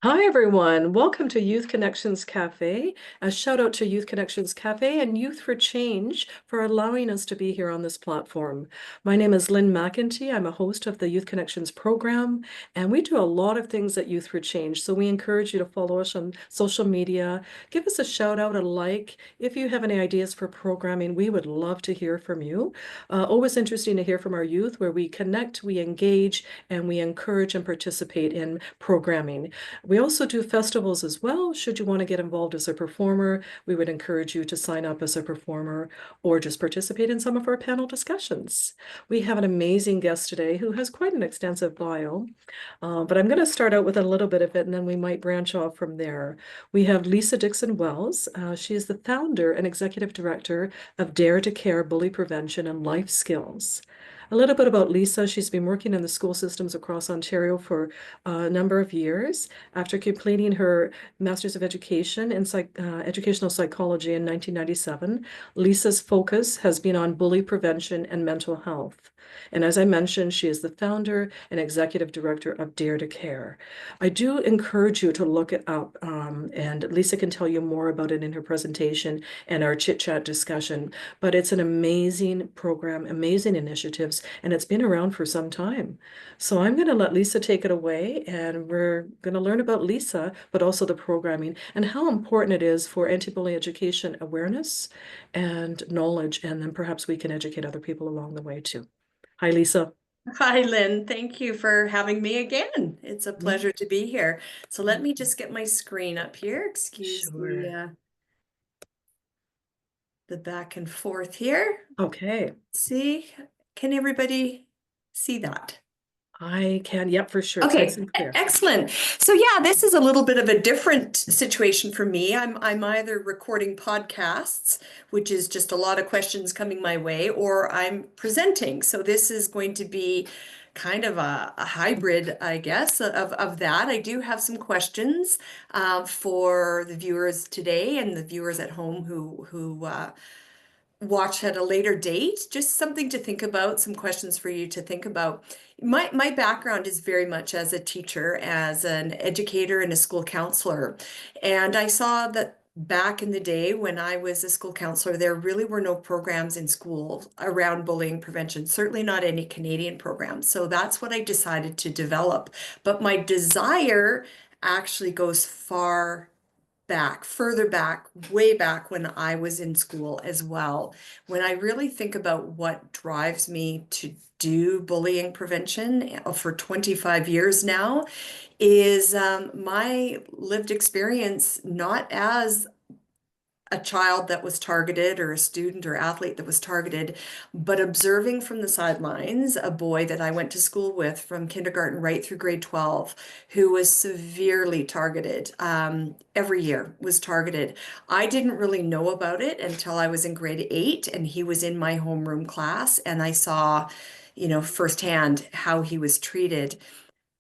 Hi, everyone. Welcome to Youth Connections Cafe. A shout out to Youth Connections Cafe and Youth for Change for allowing us to be here on this platform. My name is Lynne McIntee. I'm a host of the Youth Connections program, and we do a lot of things at Youth for Change. So we encourage you to follow us on social media. Give us a shout out, a like. If you have any ideas for programming, we would love to hear from you. Always interesting to hear from our youth where we connect, we engage, and we encourage and participate in programming. We also do festivals as well. Should you want to get involved as a performer, we would encourage you to sign up as a performer or just participate in some of our panel discussions. We have an amazing guest today who has quite an extensive bio, but I'm going to start out with a little bit of it and then we might branch off from there. We have Lisa Dixon-Wells. She is the founder and executive director of Dare to Care Bully Prevention and Life Skills. A little bit about Lisa. She's been working in the school systems across Ontario for a number of years. After completing her Master's of Education in Educational Psychology in 1997, Lisa's focus has been on bully prevention and mental health. And as I mentioned, she is the founder and executive director of Dare to Care. I do encourage you to look it up, and Lisa can tell you more about it in her presentation and our chit chat discussion. But it's an amazing program, amazing initiatives, and it's been around for some time. So I'm going to let Lisa take it away, and we're going to learn about Lisa, but also the programming and how important it is for anti-bullying education awareness and knowledge, and then perhaps we can educate other people along the way too. Hi, Lisa. Hi, Lynn. Thank you for having me again. It's a Yeah, pleasure to be here. So let me just get my screen up here. Excuse sure. the back and forth here. Okay. See, can everybody see that? I can. Yep, for sure. It's nice Okay, and clear. excellent. So yeah, this is a little bit of a different situation for me. I'm either recording podcasts, which is just a lot of questions coming my way, or I'm presenting. So this is going to be kind of a hybrid, I guess, of that. I do have some questions for the viewers today and the viewers at home who watch at a later date. Just something to think about, some questions for you to think about. My background is very much as a teacher, as an educator and a school counselor. And I saw that back in the day when I was a school counselor, there really were no programs in school around bullying prevention, certainly not any Canadian programs. So that's what I decided to develop. But my desire actually goes further back, way back when I was in school as well. When I really think about what drives me to do bullying prevention for 25 years now, is my lived experience, not as a child that was targeted or a student or athlete that was targeted, but observing from the sidelines a boy that I went to school with from kindergarten right through grade 12 who was severely targeted. Every year was targeted. I didn't really know about it until I was in grade 8 and he was in my homeroom class and I saw, firsthand how he was treated.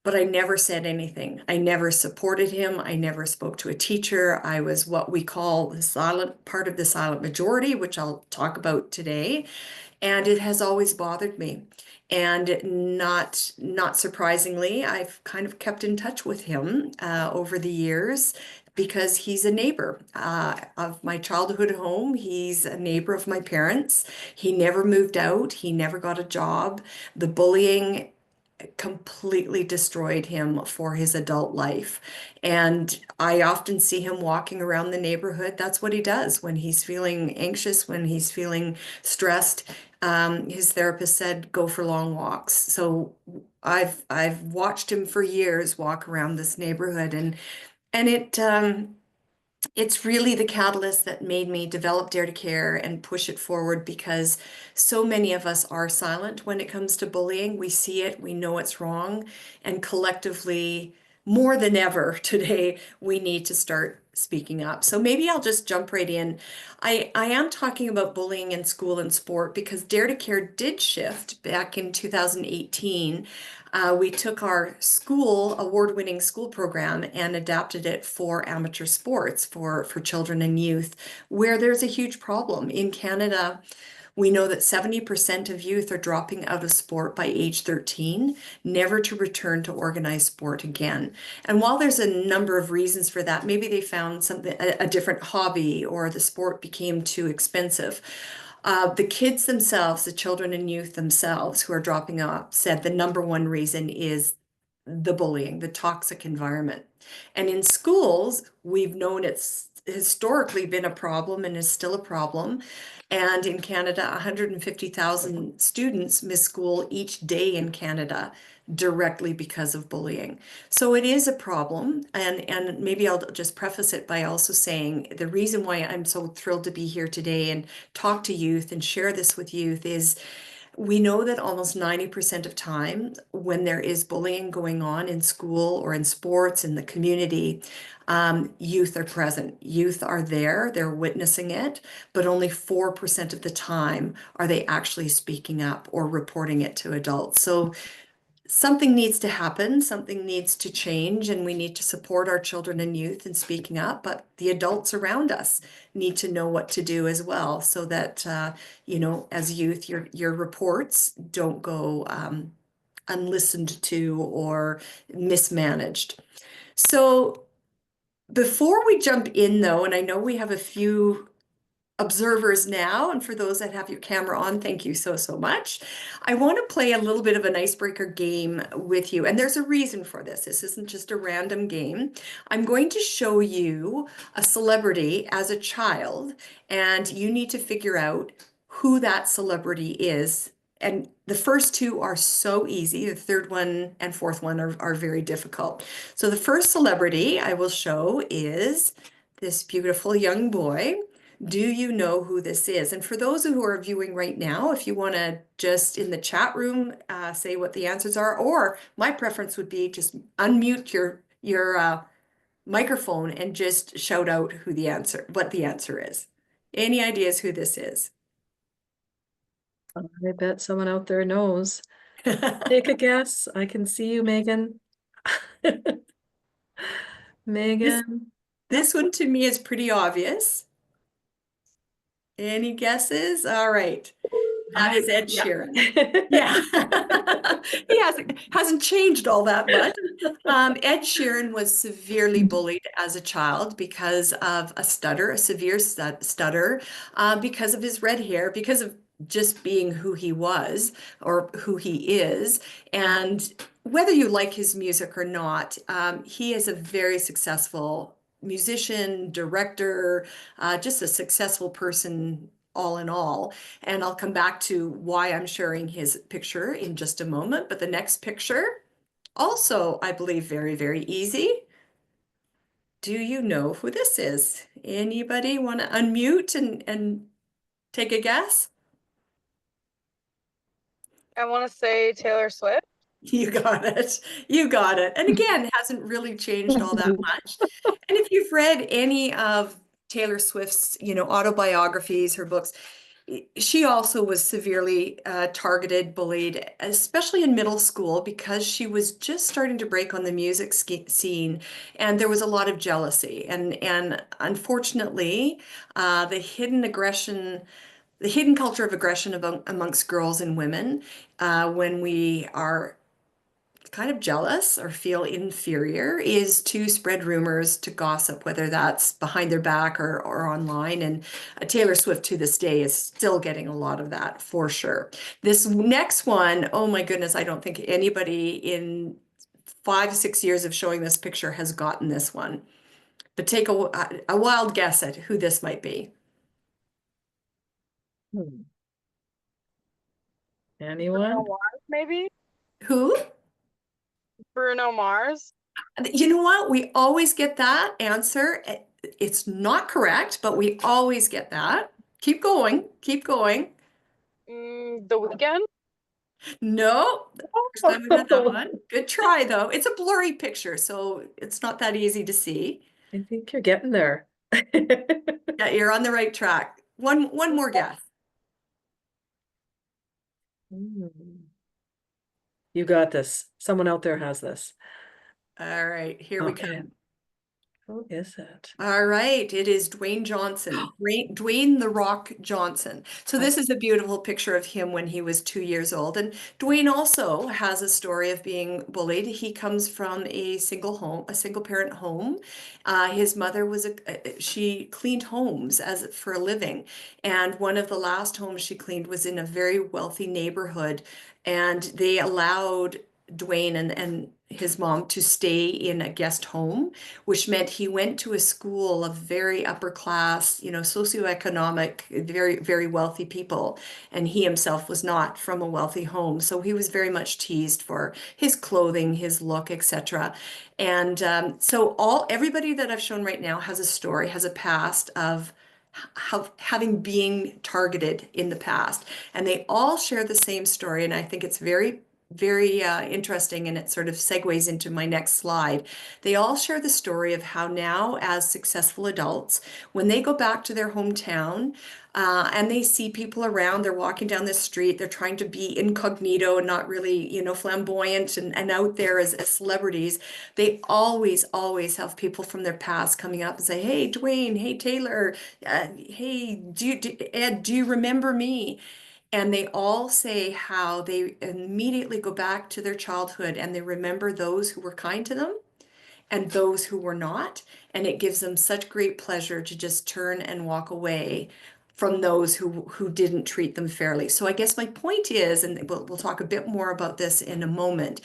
But I never said anything. I never supported him. I never spoke to a teacher. I was what we call the silent part of the silent majority, which I'll talk about today. And it has always bothered me. And not surprisingly, I've kind of kept in touch with him over the years because he's a neighbor of my childhood home. He's a neighbor of my parents. He never moved out. He never got a job. The bullying completely destroyed him for his adult life. And I often see him walking around the neighborhood. That's what he does when he's feeling anxious, when he's feeling stressed. His therapist said, go for long walks. So I've watched him for years walk around this neighborhood and it's really the catalyst that made me develop Dare to Care and push it forward because so many of us are silent when it comes to bullying. We see it, we know it's wrong, and collectively, more than ever today, we need to start speaking up. So maybe I'll just jump right in. I am talking about bullying in school and sport because Dare to Care did shift back in 2018. We took our school award-winning school program and adapted it for amateur sports for children and youth, where there's a huge problem. In Canada, We know that 70% of youth are dropping out of sport by age 13, never to return to organized sport again. And while there's a number of reasons for that, maybe they found something, a different hobby, or the sport became too expensive. The kids themselves, the children and youth themselves who are dropping off, said the number one reason is the bullying, the toxic environment. And in schools, we've known it's historically been a problem and is still a problem. And in Canada, 150,000 students miss school each day in Canada directly because of bullying. So it is a problem. And maybe I'll just preface it by also saying the reason why I'm so thrilled to be here today and talk to youth and share this with youth is we know that almost 90% of time when there is bullying going on in school or in sports in the community, youth are present. Youth are there, they're witnessing it, but only 4% of the time are they actually speaking up or reporting it to adults. So something needs to happen, something needs to change, and we need to support our children and youth in speaking up, but the adults around us need to know what to do as well so that, as youth, your reports don't go unlistened to or mismanaged. So before we jump in though, and I know we have a few observers now, and for those that have your camera on, thank you so, so much. I want to play a little bit of an icebreaker game with you, and there's a reason for this. This isn't just a random game. I'm going to show you a celebrity as a child, and you need to figure out who that celebrity is. And the first two are so easy. The third one and fourth one are very difficult. So the first celebrity I will show is this beautiful young boy. Do you know who this is? And for those who are viewing right now, if you want to just in the chat room say what the answers are, or my preference would be just unmute your microphone and just shout out what the answer is. Any ideas who this is? I bet someone out there knows. Take a guess. I can see you, Megan. This Megan. this one to me is pretty obvious. Any guesses? All right. That is Ed Yeah. Sheeran. Yeah. He hasn't changed all that much. Ed Sheeran was severely bullied as a child because of a stutter, a severe stutter, because of his red hair, because of just being who he was or who he is. And whether you like his music or not, he is a very successful musician, director, just a successful person all in all. And I'll come back to why I'm sharing his picture in just a moment. But the next picture, also, I believe, very, very easy. Do you know who this is? Anybody want to unmute and take a guess? I want to say Taylor Swift. You got it. You got it. And again, hasn't really changed all that much. And if you've read any of Taylor Swift's, autobiographies, her books, she also was severely targeted, bullied, especially in middle school because she was just starting to break on the music scene, and there was a lot of jealousy. And unfortunately, the hidden aggression, the hidden culture of aggression amongst girls and women, when we are kind of jealous or feel inferior is to spread rumors, to gossip, whether that's behind their back or online. And Taylor Swift to this day is still getting a lot of that for sure. This next one, oh my goodness, I don't think anybody in 5 to 6 years of showing this picture has gotten this one. But take a wild guess at who this might be. Hmm. Bruno Anyone? Mars, maybe? Who? Bruno Mars. You know what? We always get that answer. It's not correct, but we always get that. Keep going. Keep going. The Weeknd. No, first time we've had that one. Good try, though. It's a blurry picture, so it's not that easy to see. I think you're getting there. Yeah, you're on the right track. One more guess. Hmm. You got this. Someone out there has this. All right, here we Okay. come. Who is it? All right, it is Dwayne Johnson, Dwayne the Rock Johnson. So this is a beautiful picture of him when he was 2 years old. And Dwayne also has a story of being bullied. He comes from a single parent home. His mother was she cleaned homes as for a living. And one of the last homes she cleaned was in a very wealthy neighborhood. And they allowed Dwayne and his mom to stay in a guest home, which meant he went to a school of very upper class, socioeconomic, very, very wealthy people. And he himself was not from a wealthy home. So he was very much teased for his clothing, his look, etc. And so everybody that I've shown right now has a story, has a past of having been targeted in the past. And they all share the same story. And I think it's very very interesting, and it sort of segues into my next slide. They all share the story of how now, as successful adults, when they go back to their hometown and they see people around, they're walking down the street, they're trying to be incognito and not really, flamboyant and out there as celebrities. They always, always have people from their past coming up and say, "Hey, Dwayne, hey, Taylor, hey, Ed, do you remember me?" And they all say how they immediately go back to their childhood and they remember those who were kind to them and those who were not. And it gives them such great pleasure to just turn and walk away from those who didn't treat them fairly. So I guess my point is, and we'll talk a bit more about this in a moment,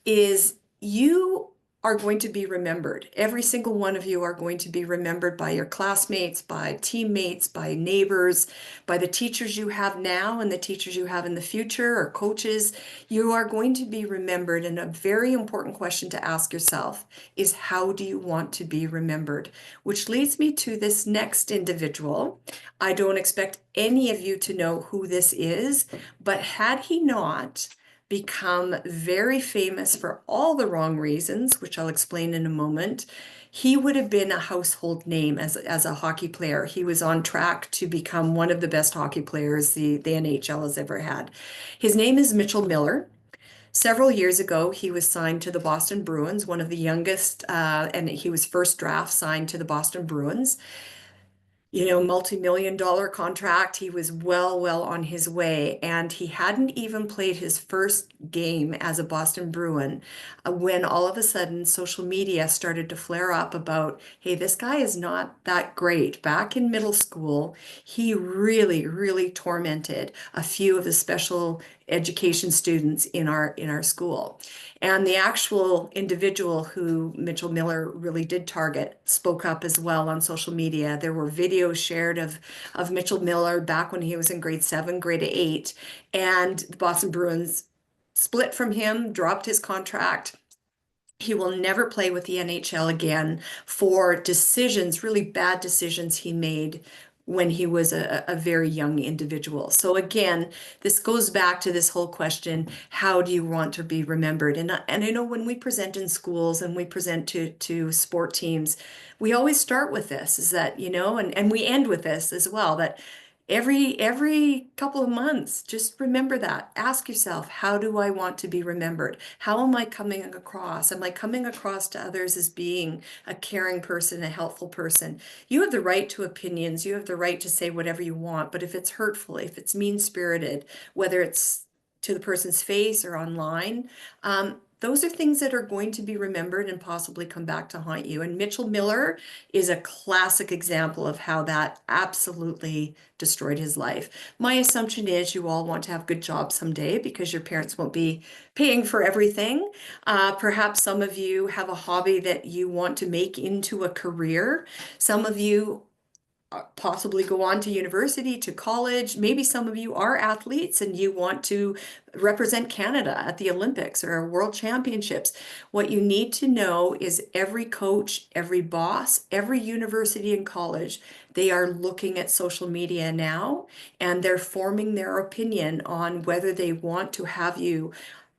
is you are going to be remembered. Every single one of you are going to be remembered by your classmates, by teammates, by neighbors, by the teachers you have now and the teachers you have in the future, or coaches. You are going to be remembered. And a very important question to ask yourself is, how do you want to be remembered? Which leads me to this next individual. I don't expect any of you to know who this is, but had he not become very famous for all the wrong reasons, which I'll explain in a moment, he would have been a household name as a hockey player. He was on track to become one of the best hockey players the NHL has ever had. His name is Mitchell Miller. Several years ago, he was signed to the Boston Bruins, one of the youngest, and he was first draft signed to the Boston Bruins. Multi-million-dollar contract. He was well on his way, and he hadn't even played his first game as a Boston Bruin when all of a sudden social media started to flare up about, hey, this guy is not that great. Back in middle school, he really tormented a few of the special education students in our school. And the actual individual who Mitchell Miller really did target spoke up as well on social media. There were videos shared of Mitchell Miller back when he was in grade 7, grade 8, and the Boston Bruins split from him, dropped his contract. He will never play with the NHL again for decisions, really bad decisions he made when he was a very young individual. So again, this goes back to this whole question, how do you want to be remembered? And I know when we present in schools and we present to sport teams, we always start with this, is that, and we end with this as well, that every couple of months, just remember that. Ask yourself, how do I want to be remembered? How am I coming across? Am I coming across to others as being a caring person, a helpful person? You have the right to opinions. You have the right to say whatever you want, but if it's hurtful, if it's mean-spirited, whether it's to the person's face or online, those are things that are going to be remembered and possibly come back to haunt you. And Mitchell Miller is a classic example of how that absolutely destroyed his life. My assumption is you all want to have good jobs someday because your parents won't be paying for everything. Perhaps some of you have a hobby that you want to make into a career. Some of you possibly go on to university, to college. Maybe some of you are athletes and you want to represent Canada at the Olympics or World Championships. What you need to know is every coach, every boss, every university and college, they are looking at social media now and they're forming their opinion on whether they want to have you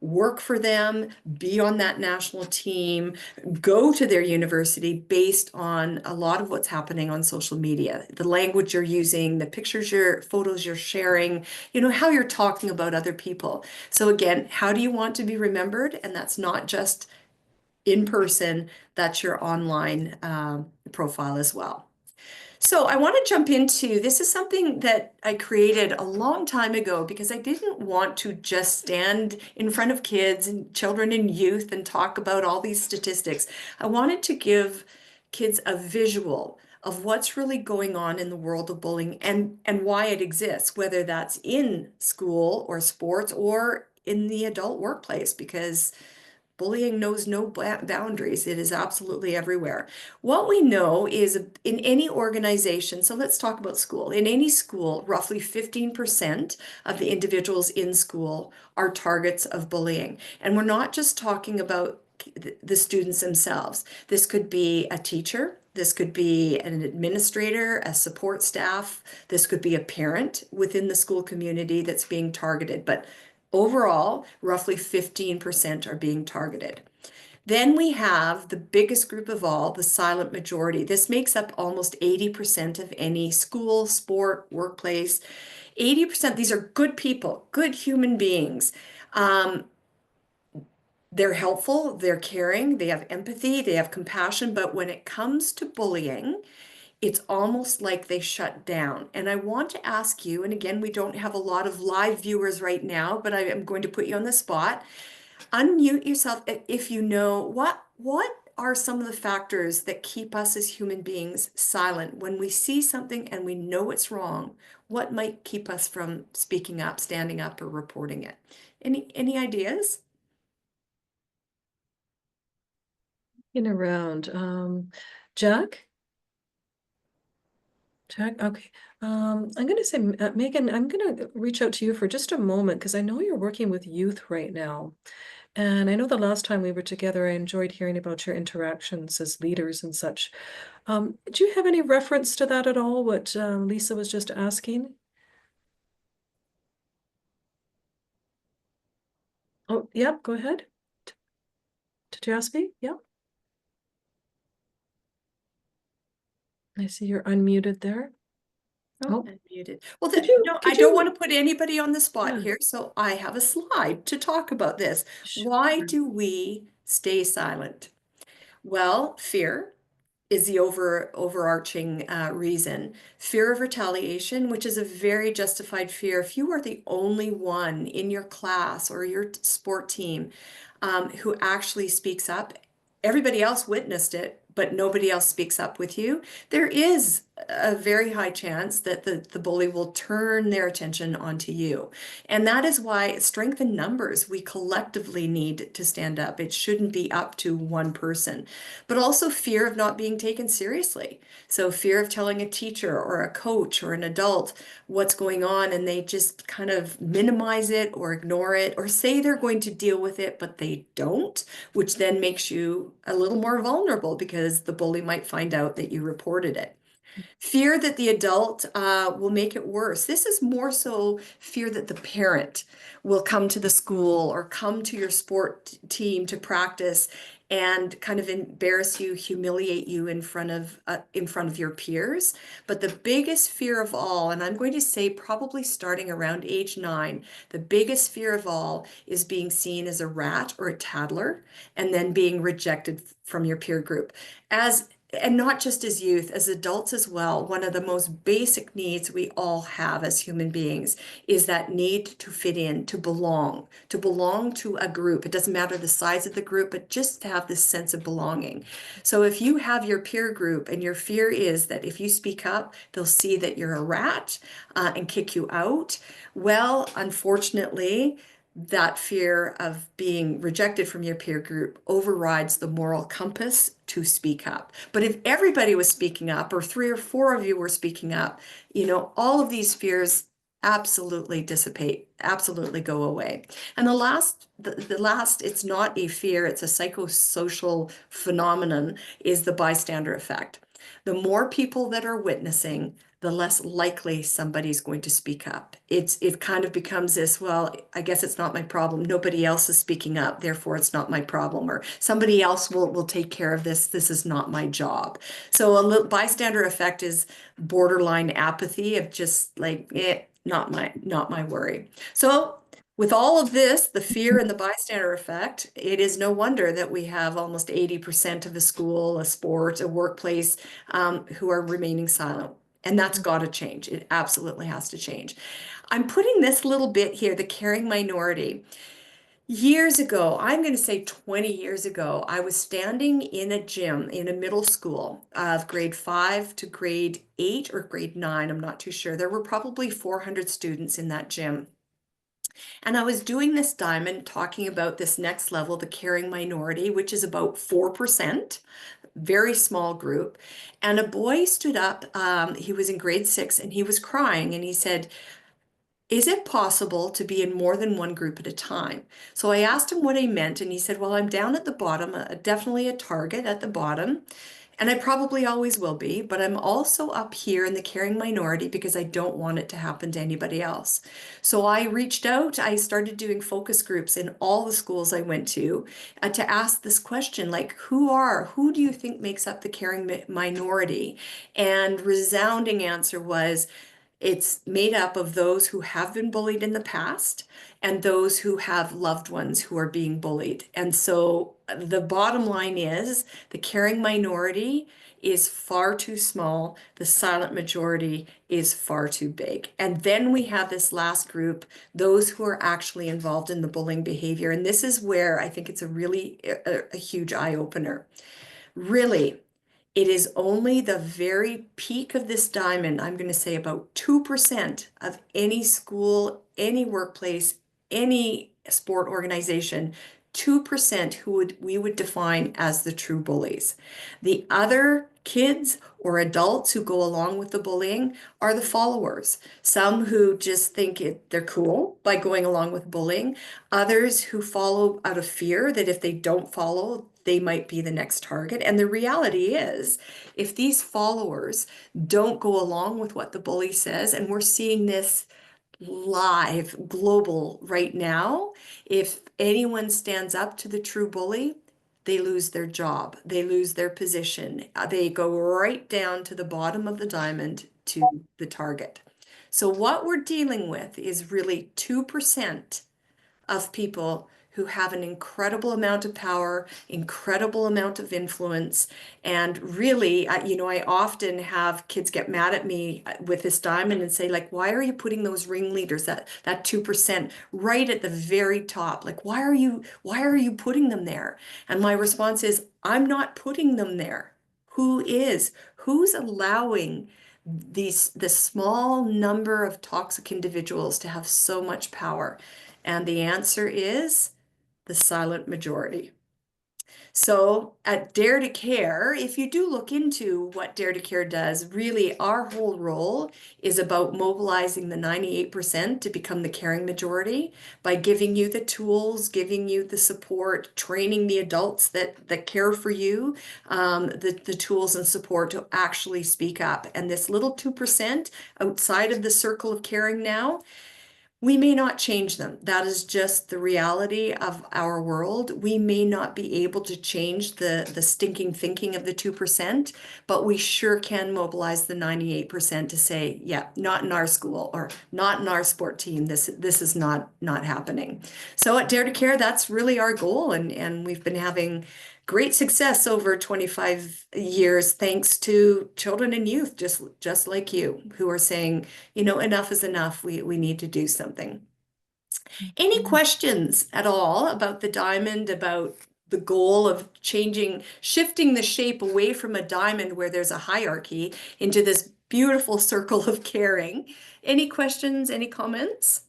work for them, be on that national team, go to their university based on a lot of what's happening on social media, the language you're using, the pictures, photos you're sharing, how you're talking about other people. So again, how do you want to be remembered? And that's not just in person, that's your online profile as well. So I want to jump into, this is something that I created a long time ago because I didn't want to just stand in front of kids and children and youth and talk about all these statistics. I wanted to give kids a visual of what's really going on in the world of bullying and why it exists, whether that's in school or sports or in the adult workplace, because bullying knows no boundaries. It is absolutely everywhere. What we know is in any organization, so let's talk about school. In any school, roughly 15% of the individuals in school are targets of bullying. And we're not just talking about the students themselves. This could be a teacher. This could be an administrator, a support staff. This could be a parent within the school community that's being targeted. But overall, roughly 15% are being targeted. Then we have the biggest group of all, the silent majority. This makes up almost 80% of any school, sport, workplace. 80%, these are good people, good human beings. They're helpful, they're caring, they have empathy, they have compassion, but when it comes to bullying, it's almost like they shut down. And I want to ask you, and again, we don't have a lot of live viewers right now, but I am going to put you on the spot. Unmute yourself if you know what are some of the factors that keep us as human beings silent when we see something and we know it's wrong. What might keep us from speaking up, standing up, or reporting it? Any ideas? In around. Jack? Jack, okay. I'm going to say, Megan, I'm going to reach out to you for just a moment because I know you're working with youth right now. And I know the last time we were together, I enjoyed hearing about your interactions as leaders and such. Do you have any reference to that at all, what Lisa was just asking? Oh, yep, go ahead. Did you ask me? Yep. I see you're unmuted there. Oh, Oh, unmuted. Well, could you, I don't want to put anybody on the spot Yeah. here, so I have a slide to talk about this. Sure. Why do we stay silent? Well, fear is the overarching reason. Fear of retaliation, which is a very justified fear. If you are the only one in your class or your sport team who actually speaks up, everybody else witnessed it, but nobody else speaks up with you, there is a very high chance that the bully will turn their attention onto you. And that is why strength in numbers, we collectively need to stand up. It shouldn't be up to one person, but also fear of not being taken seriously. So fear of telling a teacher or a coach or an adult what's going on and they just kind of minimize it or ignore it or say they're going to deal with it, but they don't, which then makes you a little more vulnerable because the bully might find out that you reported it. Fear that the adult will make it worse. This is more so fear that the parent will come to the school or come to your sport team to practice and kind of embarrass you, humiliate you in front of your peers. But the biggest fear of all, and I'm going to say probably starting around age 9, the biggest fear of all is being seen as a rat or a tattler and then being rejected from your peer group. And not just as youth, as adults as well, one of the most basic needs we all have as human beings is that need to fit in, to belong to a group. It doesn't matter the size of the group, but just to have this sense of belonging. So if you have your peer group and your fear is that if you speak up, they'll see that you're a rat and kick you out, well, unfortunately, that fear of being rejected from your peer group overrides the moral compass to speak up. But if everybody was speaking up, or 3 or 4 of you were speaking up, all of these fears absolutely dissipate, absolutely go away. And the last, it's not a fear, it's a psychosocial phenomenon, is the bystander effect. The more people that are witnessing, the less likely somebody's going to speak up. It kind of becomes this, well, I guess it's not my problem. Nobody else is speaking up, therefore it's not my problem. Or somebody else will take care of this. This is not my job. So a little bystander effect is borderline apathy of just like, not my worry. So With all of this, the fear and the bystander effect, it is no wonder that we have almost 80% of a school, a sport, a workplace who are remaining silent. And that's got to change. It absolutely has to change. I'm putting this little bit here, the caring minority. Years ago, I'm going to say 20 years ago, I was standing in a gym in a middle school of grade 5 to grade 8 or grade 9. I'm not too sure. There were probably 400 students in that gym. And I was doing this diamond talking about this next level, the caring minority, which is about 4%, very small group. And a boy stood up, he was in grade 6, and he was crying, and he said, is it possible to be in more than one group at a time? So I asked him what he meant, and he said, well, I'm down at the bottom, definitely a target at the bottom, and I probably always will be, but I'm also up here in the caring minority because I don't want it to happen to anybody else. So I reached out, I started doing focus groups in all the schools I went to ask this question, like, who do you think makes up the caring minority? And resounding answer was, it's made up of those who have been bullied in the past and those who have loved ones who are being bullied. And so the bottom line is the caring minority is far too small. The silent majority is far too big. And then we have this last group, those who are actually involved in the bullying behavior. And this is where I think it's a huge eye opener. Really, it is only the very peak of this diamond, I'm going to say about 2% of any school, any workplace, any sport organization, 2% who we would define as the true bullies. The other kids or adults who go along with the bullying are the followers. Some who just think they're cool by going along with bullying, others who follow out of fear that if they don't follow, they might be the next target. And the reality is, if these followers don't go along with what the bully says, and we're seeing this live, global right now, if anyone stands up to the true bully, they lose their job, they lose their position, they go right down to the bottom of the diamond to the target. So what we're dealing with is really 2% of people who have an incredible amount of power, incredible amount of influence. And really, I often have kids get mad at me with this diamond and say, like, why are you putting those ringleaders, that 2% right at the very top? Like, why are you putting them there? And my response is, I'm not putting them there. Who is? Who's allowing the small number of toxic individuals to have so much power? And the answer is the silent majority. So at Dare to Care, if you do look into what Dare to Care does, really our whole role is about mobilizing the 98% to become the caring majority by giving you the tools, giving you the support, training the adults that care for you, the tools and support to actually speak up. And this little 2% outside of the circle of caring now, we may not change them. That is just the reality of our world. We may not be able to change the stinking thinking of the 2%, but we sure can mobilize the 98% to say, yeah, not in our school or not in our sport team. This is not happening. So at Dare to Care, that's really our goal. And we've been having great success over 25 years, thanks to children and youth, just like you, who are saying, enough is enough. We need to do something. Any questions at all about the diamond, about the goal of shifting the shape away from a diamond where there's a hierarchy into this beautiful circle of caring? Any questions, any comments?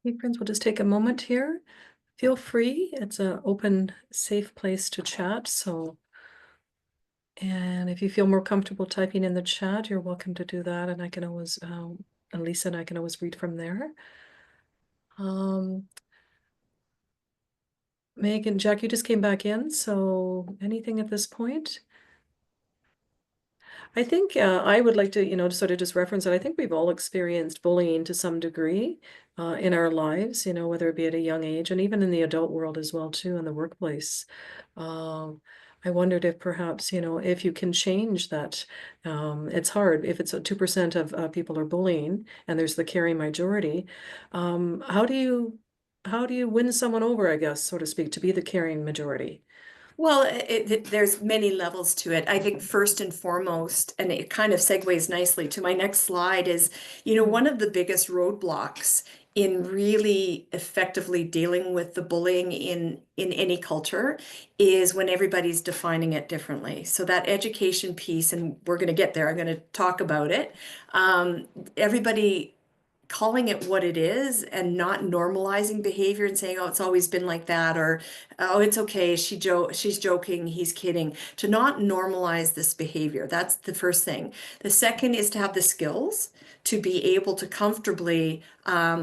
Okay, friends, we'll just take a moment here. Feel free. It's an open, safe place to chat. And if you feel more comfortable typing in the chat, you're welcome to do that. And I can always, Lisa and I can always read from there. Meg and Jack, you just came back in. So anything at this point? I think I would like to, sort of just reference it. I think we've all experienced bullying to some degree in our lives, whether it be at a young age and even in the adult world as well, too, in the workplace. I wondered if perhaps, if you can change that. It's hard if it's 2% of people are bullying and there's the caring majority. How do you win someone over, I guess, so to speak, to be the caring majority? Well, there's many levels to it. I think first and foremost, and it kind of segues nicely to my next slide, is, one of the biggest roadblocks in really effectively dealing with the bullying in any culture is when everybody's defining it differently. So that education piece, and we're going to get there, I'm going to talk about it. Everybody calling it what it is and not normalizing behavior and saying, oh, it's always been like that, or oh, it's okay, she's joking, he's kidding. To not normalize this behavior. That's the first thing. The second is to have the skills to be able to comfortably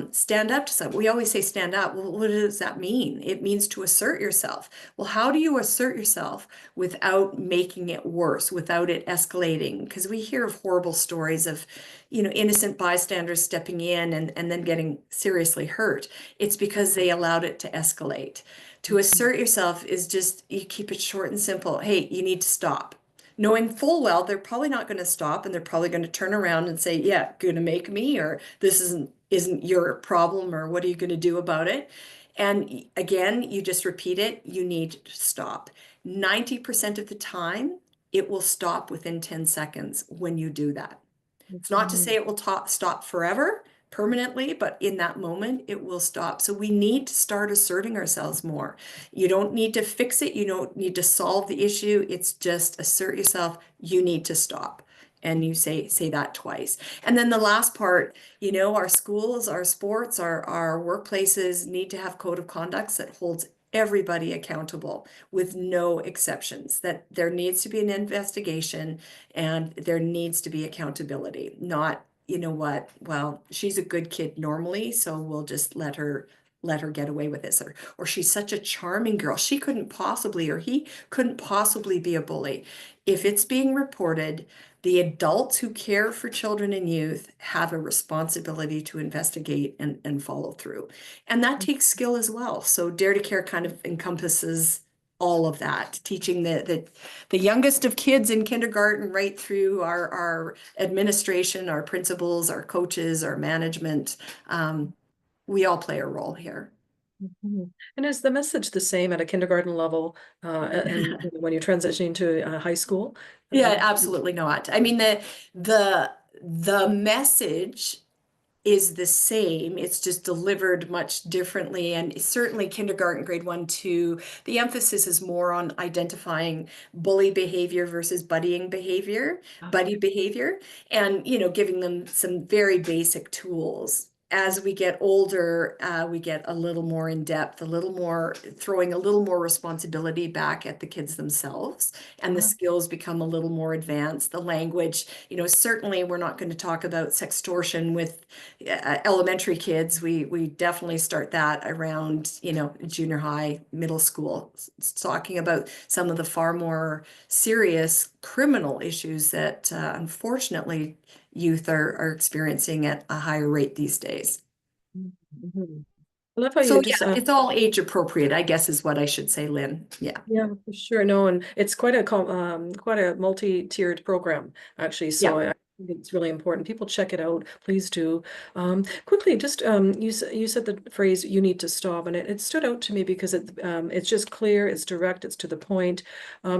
stand up to something. We always say stand up. Well, what does that mean? It means to assert yourself. Well, how do you assert yourself without making it worse, without it escalating? Because we hear of horrible stories of, innocent bystanders stepping in and then getting seriously hurt. It's because they allowed it to escalate. To assert yourself is just, you keep it short and simple. Hey, you need to stop. Knowing full well they're probably not going to stop, and they're probably going to turn around and say, yeah, going to make me, or this isn't your problem, or what are you going to do about it? And again, you just repeat it, you need to stop. 90% of the time, it will stop within 10 seconds when you do that. It's not to say it will stop forever, permanently, but in that moment, it will stop. So we need to start asserting ourselves more. You don't need to fix it. You don't need to solve the issue. It's just assert yourself. You need to stop. And you say that twice. And then the last part, our schools, our sports, our workplaces need to have code of conducts that holds everybody accountable with no exceptions, that there needs to be an investigation and there needs to be accountability, not, you know what, well, she's a good kid normally, so we'll just let her get away with this, or she's such a charming girl, she couldn't possibly, or he couldn't possibly be a bully. If it's being reported, the adults who care for children and youth have a responsibility to investigate and follow through. And that takes skill as well. So Dare to Care kind of encompasses all of that, teaching the youngest of kids in kindergarten right through our administration, our principals, our coaches, our management. We all play a role here. And is the message the same at a kindergarten level and when you're transitioning to high school? Yeah, absolutely not. I mean, the message is the same. It's just delivered much differently. And certainly kindergarten, grade 1, 2, the emphasis is more on identifying bully behavior versus buddy behavior, and, giving them some very basic tools. As we get older, we get a little more in depth, a little more, throwing a little more responsibility back at the kids themselves, and the skills become a little more advanced. The language, certainly we're not going to talk about sextortion with elementary kids. We definitely start that around, junior high, middle school. It's talking about some of the far more serious criminal issues that unfortunately youth are experiencing at a higher rate these days. Mhm. I love how So you yeah, just it's all age appropriate, I guess is what I should say, Lynn. Yeah. yeah, for sure. No, and it's quite a multi-tiered program, actually. So Yeah. I think it's really important. People check it out. Please do. Quickly, just you said the phrase "you need to stop," and it stood out to me because it's just clear, it's direct, it's to the point.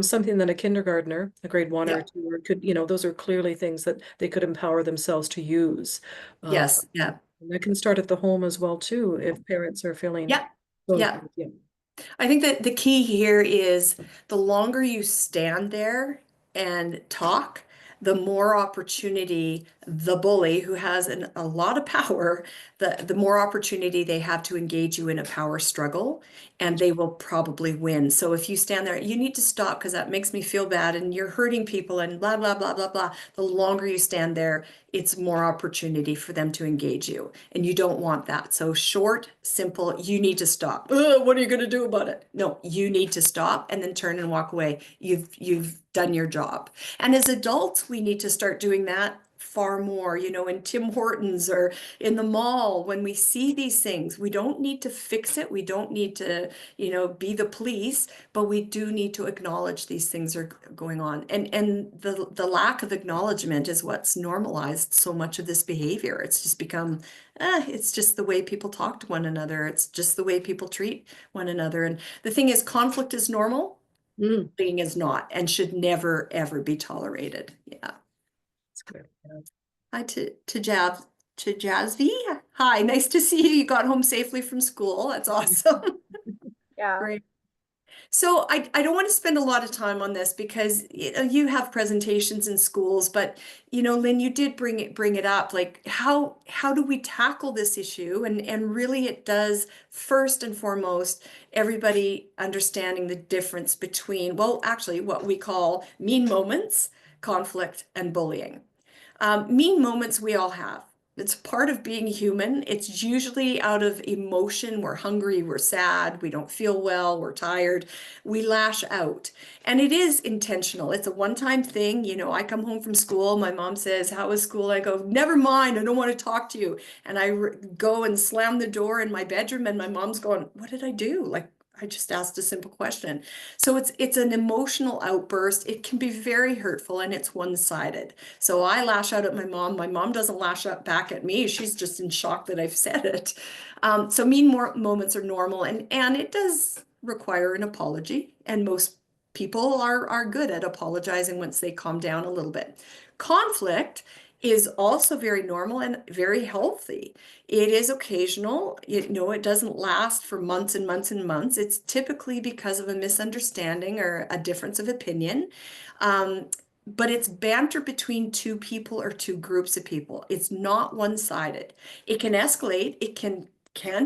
Something that a kindergartner, a grade 1 or Yeah. 2, or could, those are clearly things that they could empower themselves to use. Uh, Yes. Yeah. and that can start at the home as well too, if parents are feeling Yeah. going Yeah. through it. Yeah. I think that the key here is the longer you stand there and talk, the more opportunity the bully, who has a lot of power, the more opportunity they have to engage you in a power struggle, and they will probably win. So if you stand there, you need to stop because that makes me feel bad and you're hurting people and blah, blah, blah, blah, blah. The longer you stand there, it's more opportunity for them to engage you. And you don't want that. So short, simple, you need to stop. What are you going to do about it? No, you need to stop and then turn and walk away. You've done your job. And as adults, we need to start doing that far more, you know, in Tim Hortons or in the mall. When we see these things, we don't need to fix it. We don't need to, you know, be the police, but we do need to acknowledge these things are going on. And the lack of acknowledgement is what's normalized so much of this behavior. It's just become, it's just the way people talk to one another. It's just the way people treat one another. And the thing is, conflict is normal. Being is not, and should never, ever be tolerated. Yeah. That's good. Yeah. Hi to Jazzy. Hi, nice to see you. You got home safely from school. That's awesome. Yeah. Great. So I don't want to spend a lot of time on this because you have presentations in schools, but you know, Lynne, you did bring it up. Like how do we tackle this issue? And really it does, first and foremost, everybody understanding the difference between, well, actually what we call mean moments, conflict, and bullying. Mean moments we all have. It's part of being human. It's usually out of emotion. We're hungry, we're sad, we don't feel well, we're tired. We lash out. And it is intentional. It's a one-time thing. You know, I come home from school, my mom says, "How was school?" I go, "Never mind, I don't want to talk to you." And I go and slam the door in my bedroom, and my mom's going, "What did I do?" Like, I just asked a simple question. So it's an emotional outburst. It can be very hurtful, and it's one-sided. So I lash out at my mom. My mom doesn't lash out back at me. She's just in shock that I've said it. So mean moments are normal, and it does require an apology. And most people are good at apologizing once they calm down a little bit. Conflict is also very normal and very healthy. It is occasional. You know, it doesn't last for months and months and months. It's typically because of a misunderstanding or a difference of opinion. But it's banter between two people or two groups of people. It's not one-sided. It can escalate. It can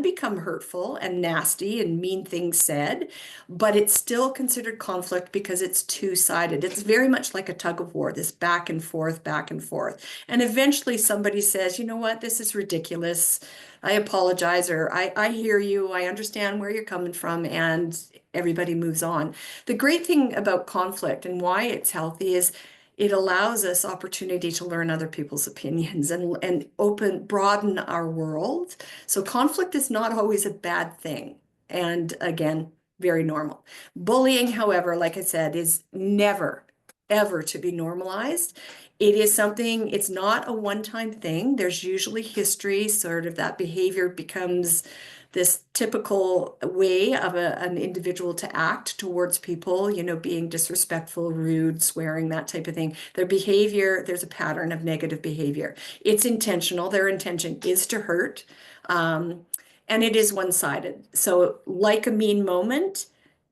become hurtful and nasty and mean things said, but it's still considered conflict because it's two-sided. It's very much like a tug of war, this back and forth, back and forth. And eventually somebody says, "You know what, this is ridiculous. I apologize," or I hear you, I understand where you're coming from," and everybody moves on. The great thing about conflict and why it's healthy is it allows us opportunity to learn other people's opinions and broaden our world. So conflict is not always a bad thing. And again, very normal. Bullying, however, like I said, is never, ever to be normalized. It is something, it's not a one-time thing. There's usually history, sort of that behavior becomes this typical way of an individual to act towards people, you know, being disrespectful, rude, swearing, that type of thing. Their behavior, there's a pattern of negative behavior. It's intentional. Their intention is to hurt, and it is one-sided. So like a mean moment,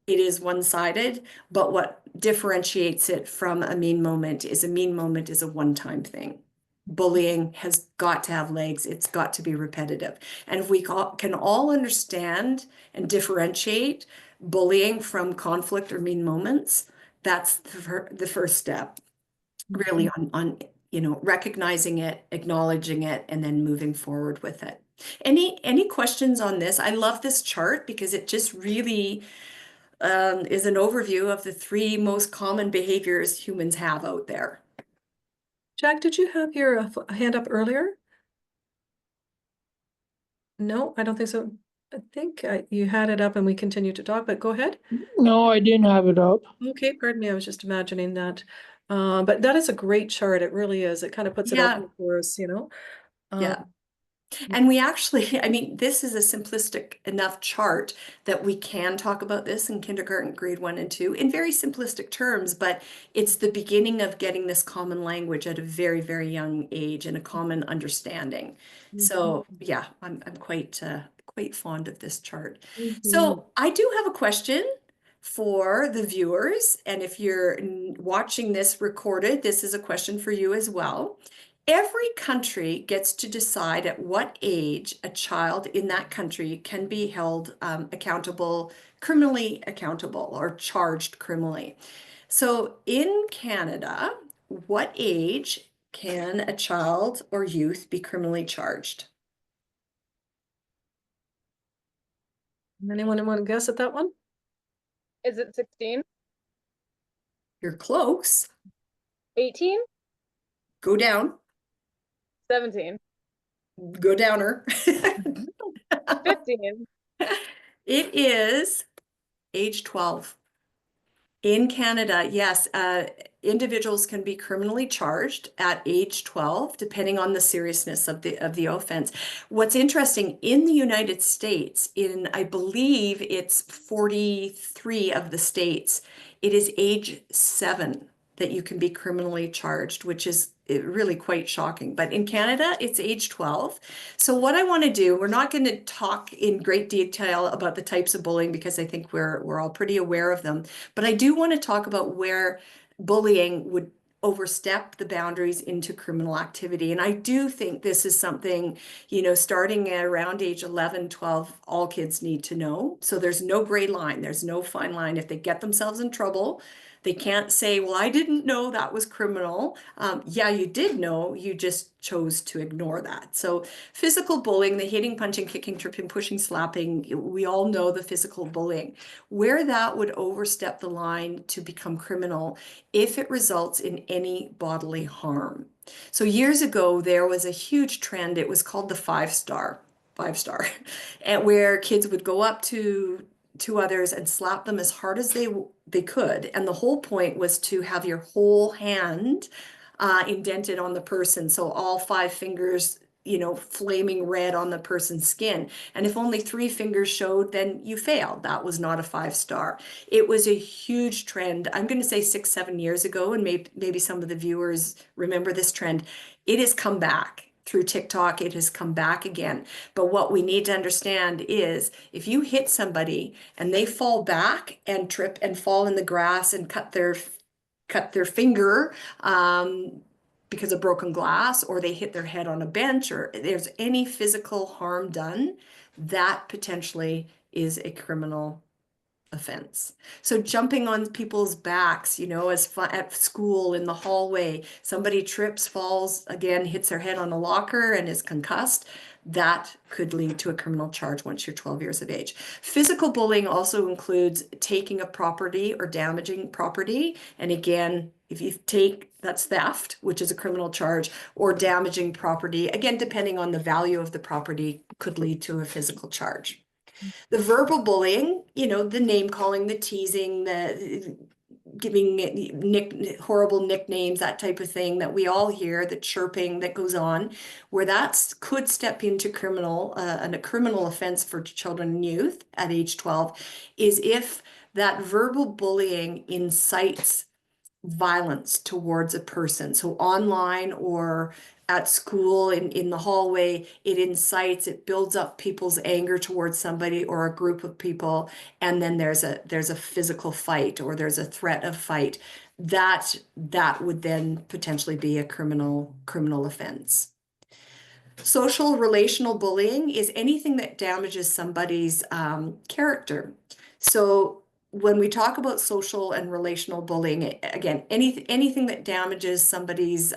it is one-sided, but what differentiates it from a mean moment is a one-time thing. Bullying has got to have legs. It's got to be repetitive. And if we can all understand and differentiate bullying from conflict or mean moments, that's the first step, really, on you know, recognizing it, acknowledging it, and then moving forward with it. Any questions on this? I love this chart because it just really is an overview of the 3 most common behaviors humans have out there. Jack, did you have your hand up earlier? No, I don't think so. I think you had it up and we continued to talk, but go ahead. No, I didn't have it up. Okay, pardon me. I was just imagining that. But that is a great chart. It really is. It kind of puts it out Yeah. there for us, you know. Yeah. And we actually, I mean, this is a simplistic enough chart that we can talk about this in kindergarten, grade 1 and 2 in very simplistic terms, but it's the beginning of getting this common language at a very, very young age and a common understanding. So yeah, I'm quite fond of this chart. So I do have a question for the viewers, and if you're watching this recorded, this is a question for you as well. Every country gets to decide at what age a child in that country can be held criminally accountable or charged criminally. So in Canada, what age can a child or youth be criminally charged? Anyone want to guess at that one? Is it 16? You're close. 18? Go down. 17. Go downer. 15. It is age 12. In Canada, yes, individuals can be criminally charged at age 12, depending on the seriousness of the offense. What's interesting, in the United States, in I believe it's 43 of the states, it is age 7 that you can be criminally charged, which is really quite shocking. But in Canada, it's age 12. So what I want to do, we're not going to talk in great detail about the types of bullying because I think we're all pretty aware of them. But I do want to talk about where bullying would overstep the boundaries into criminal activity. And I do think this is something, starting at around age 11, 12, all kids need to know. So there's no gray line. There's no fine line. If they get themselves in trouble, they can't say, well, I didn't know that was criminal. Yeah, you did know, you just chose to ignore that. So physical bullying, the hitting, punching, kicking, tripping, pushing, slapping, we all know the physical bullying. Where that would overstep the line to become criminal if it results in any bodily harm. So years ago, there was a huge trend. It was called the five-star, and where kids would go up to others and slap them as hard as they could. And the whole point was to have your whole hand indented on the person. So all 5 fingers, flaming red on the person's skin. And if only 3 fingers showed, then you failed. That was not a 5-star. It was a huge trend. I'm going to say 6, 7 years ago, and maybe some of the viewers remember this trend. It has come back. Through TikTok, it has come back again. But what we need to understand is if you hit somebody and they fall back and trip and fall in the grass and cut their finger because of broken glass, or they hit their head on a bench, or there's any physical harm done, that potentially is a criminal offense. So jumping on people's backs, as fun at school, in the hallway, somebody trips, falls, again, hits their head on a locker and is concussed, that could lead to a criminal charge once you're 12 years of age. Physical bullying also includes taking a property or damaging property. And again, if you that's theft, which is a criminal charge, or damaging property, again, depending on the value of the property, could lead to a physical charge. The verbal bullying, the name calling, the teasing, the giving horrible nicknames, that type of thing that we all hear, the chirping that goes on, where that could step into a criminal offense for children and youth at age 12, is if that verbal bullying incites violence towards a person. So online or at school, in the hallway, it builds up people's anger towards somebody or a group of people, and then there's a physical fight or there's a threat of fight. That would then potentially be a criminal offense. Social relational bullying is anything that damages somebody's character. So when we talk about social and relational bullying, again, anything that damages somebody's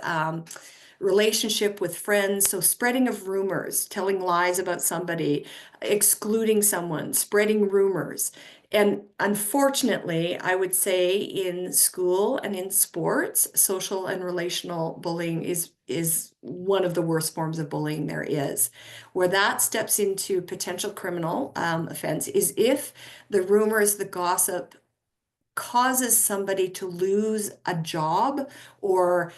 relationship with friends, so spreading of rumors, telling lies about somebody, excluding someone, spreading rumors. And unfortunately, I would say in school and in sports, social and relational bullying is one of the worst forms of bullying there is. Where that steps into potential criminal offense is if the rumors, the gossip causes somebody to lose a job or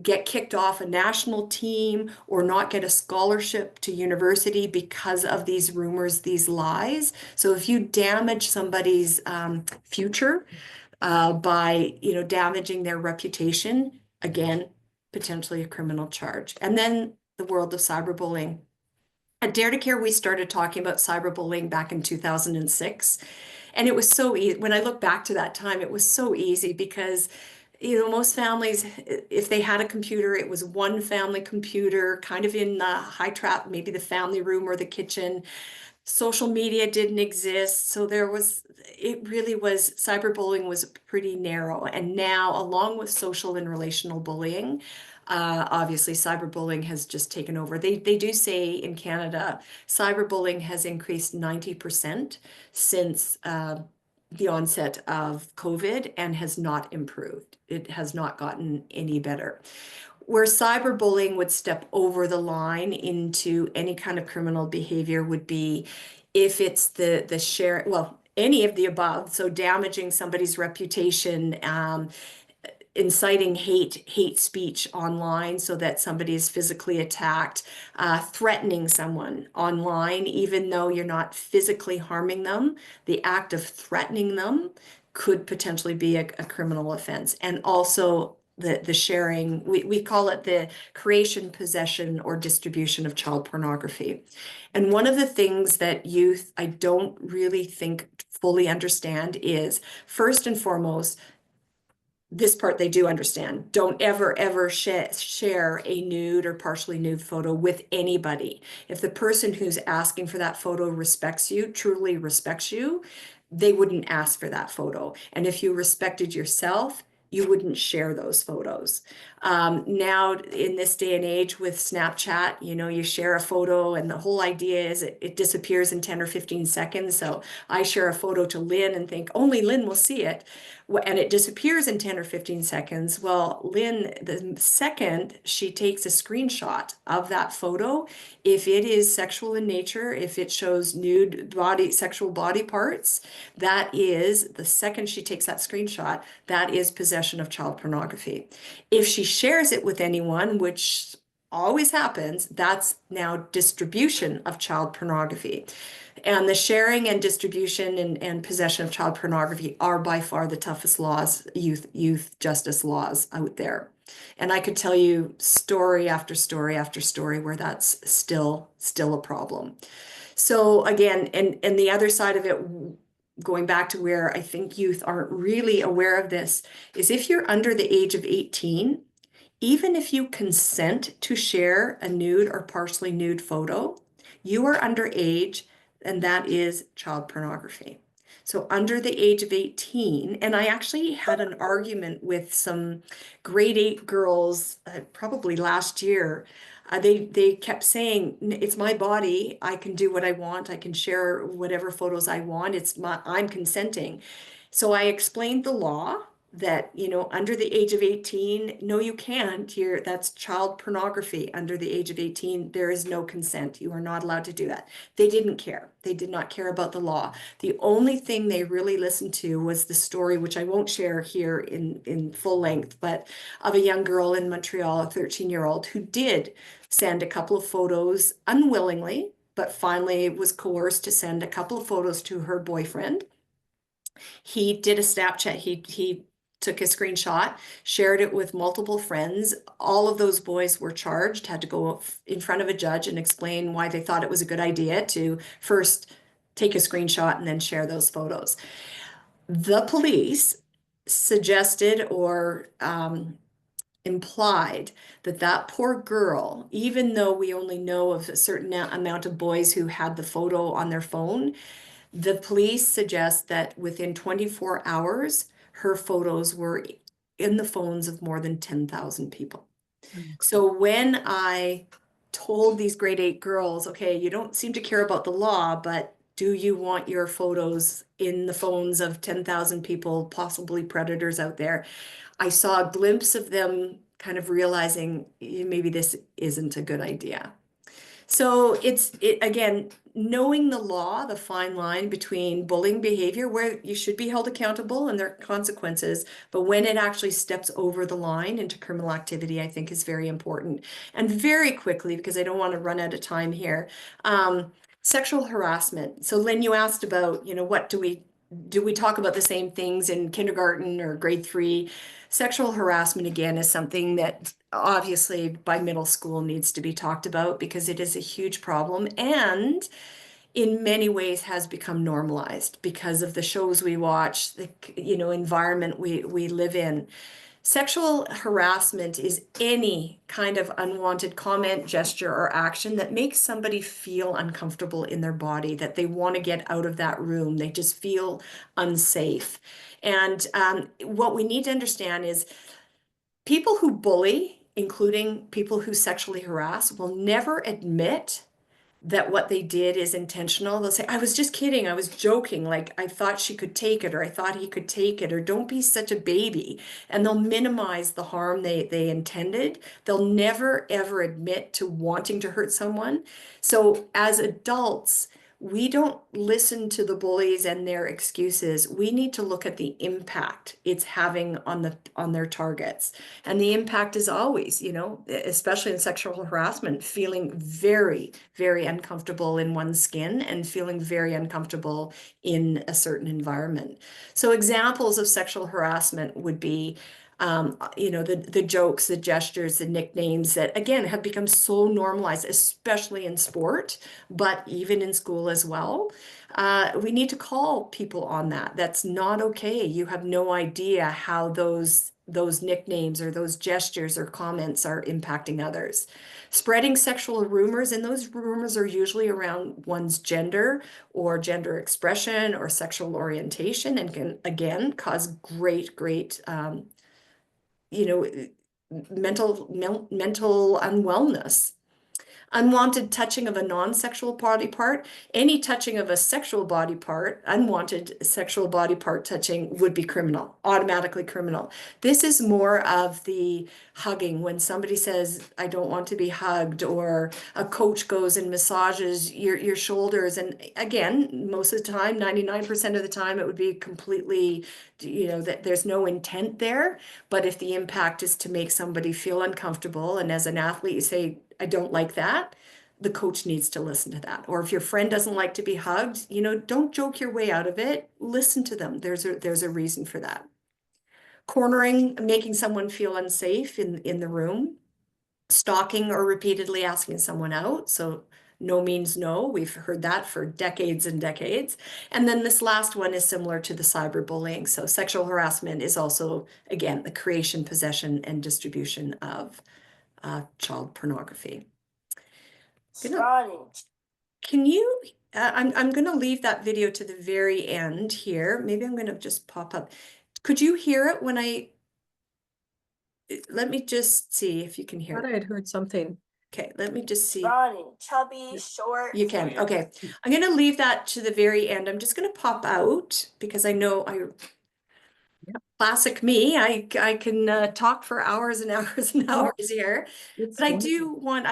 get kicked off a national team or not get a scholarship to university because of these rumors, these lies. So if you damage somebody's future by damaging their reputation, again, potentially a criminal charge. And then the world of cyberbullying. At Dare to Care, we started talking about cyberbullying back in 2006. And it was so easy. When I look back to that time, it was so easy because most families, if they had a computer, it was one family computer, kind of in the high trap, maybe the family room or the kitchen. Social media didn't exist. So cyberbullying was pretty narrow. And now, along with social and relational bullying, obviously cyberbullying has just taken over. They do say in Canada, cyberbullying has increased 90% since the onset of COVID and has not improved. It has not gotten any better. Where cyberbullying would step over the line into any kind of criminal behavior would be if it's the share, well, any of the above, so damaging somebody's reputation, inciting hate speech online so that somebody is physically attacked, threatening someone online, even though you're not physically harming them, the act of threatening them could potentially be a criminal offense. And also the sharing, we call it the creation, possession, or distribution of child pornography. And one of the things that youth, I don't really think fully understand is, first and foremost, this part they do understand. Don't ever share a nude or partially nude photo with anybody. If the person who's asking for that photo respects you, truly respects you, they wouldn't ask for that photo. And if you respected yourself, you wouldn't share those photos. Now, in this day and age with Snapchat, you share a photo and the whole idea is it disappears in 10 or 15 seconds. So I share a photo to Lynne and think only Lynne will see it. And it disappears in 10 or 15 seconds. Well, Lynne, the second she takes a screenshot of that photo, if it is sexual in nature, if it shows nude sexual body parts, that is, the second she takes that screenshot, that is possession of child pornography. If she shares it with anyone, which always happens, that's now distribution of child pornography. And the sharing and distribution and possession of child pornography are by far the toughest laws, youth justice laws out there. And I could tell you story after story after story where that's still a problem. So again, and the other side of it, going back to where I think youth aren't really aware of this, is if you're under the age of 18, even if you consent to share a nude or partially nude photo, you are underage, and that is child pornography. So under the age of 18, and I actually had an argument with some grade 8 girls probably last year. They kept saying, it's my body, I can do what I want, I can share whatever photos I want, I'm consenting. So I explained the law that, under the age of 18, no, you can't. That's child pornography. Under the age of 18, there is no consent. You are not allowed to do that. They didn't care. They did not care about the law. The only thing they really listened to was the story, which I won't share here in full length, but of a young girl in Montreal, a 13-year-old, who did send a couple of photos unwillingly, but finally was coerced to send a couple of photos to her boyfriend. He did a Snapchat. He took a screenshot, shared it with multiple friends. All of those boys were charged, had to go in front of a judge and explain why they thought it was a good idea to first take a screenshot and then share those photos. The police suggested or implied that poor girl, even though we only know of a certain amount of boys who had the photo on their phone, the police suggest that within 24 hours, her photos were in the phones of more than 10,000 people. So when I told these grade 8 girls, okay, you don't seem to care about the law, but do you want your photos in the phones of 10,000 people, possibly predators out there? I saw a glimpse of them kind of realizing maybe this isn't a good idea. So again, knowing the law, the fine line between bullying behavior, where you should be held accountable and there are consequences, but when it actually steps over the line into criminal activity, I think is very important. And very quickly, because I don't want to run out of time here, sexual harassment. So Lynne, you asked about, what do we talk about the same things in kindergarten or grade 3? Sexual harassment, again, is something that obviously by middle school needs to be talked about because it is a huge problem and in many ways has become normalized because of the shows we watch, the environment we live in. Sexual harassment is any kind of unwanted comment, gesture, or action that makes somebody feel uncomfortable in their body, that they want to get out of that room. They just feel unsafe. And what we need to understand is people who bully, including people who sexually harass, will never admit that what they did is intentional. They'll say, I was just kidding, I was joking, like I thought she could take it, or I thought he could take it, or don't be such a baby. And they'll minimize the harm they intended. They'll never ever admit to wanting to hurt someone. So as adults, we don't listen to the bullies and their excuses. We need to look at the impact it's having on their targets. And the impact is always, especially in sexual harassment, feeling very, very uncomfortable in one's skin and feeling very uncomfortable in a certain environment. So examples of sexual harassment would be the jokes, the gestures, the nicknames that, again, have become so normalized, especially in sport, but even in school as well. We need to call people on that. That's not okay. You have no idea how those nicknames or those gestures or comments are impacting others. Spreading sexual rumors, and those rumors are usually around one's gender or gender expression or sexual orientation, and can, again, cause great mental unwellness. Unwanted touching of a non-sexual body part, any touching of a sexual body part, unwanted sexual body part touching would be criminal, automatically criminal. This is more of the hugging, when somebody says, I don't want to be hugged, or a coach goes and massages your shoulders. And again, most of the time, 99% of the time, it would be completely, that there's no intent there. But if the impact is to make somebody feel uncomfortable, and as an athlete, you say, I don't like that, the coach needs to listen to that. Or if your friend doesn't like to be hugged, don't joke your way out of it. Listen to them. There's a reason for that. Cornering, making someone feel unsafe in the room. Stalking or repeatedly asking someone out. So no means no. We've heard that for decades and decades. And then this last one is similar to the cyberbullying. So sexual harassment is also, again, the creation, possession, and distribution of child pornography. Can you, I'm going to leave that video to the very end here. Maybe I'm going to just pop up. Could you hear it when let me just see if you can hear Thought it. I had heard something. Okay, let me just see. Chubby, short. You can. Okay. I'm going to leave that to the very end. I'm just going to pop out because I know classic me, I can talk for hours and hours and hours here. It's But I wonderful. do want,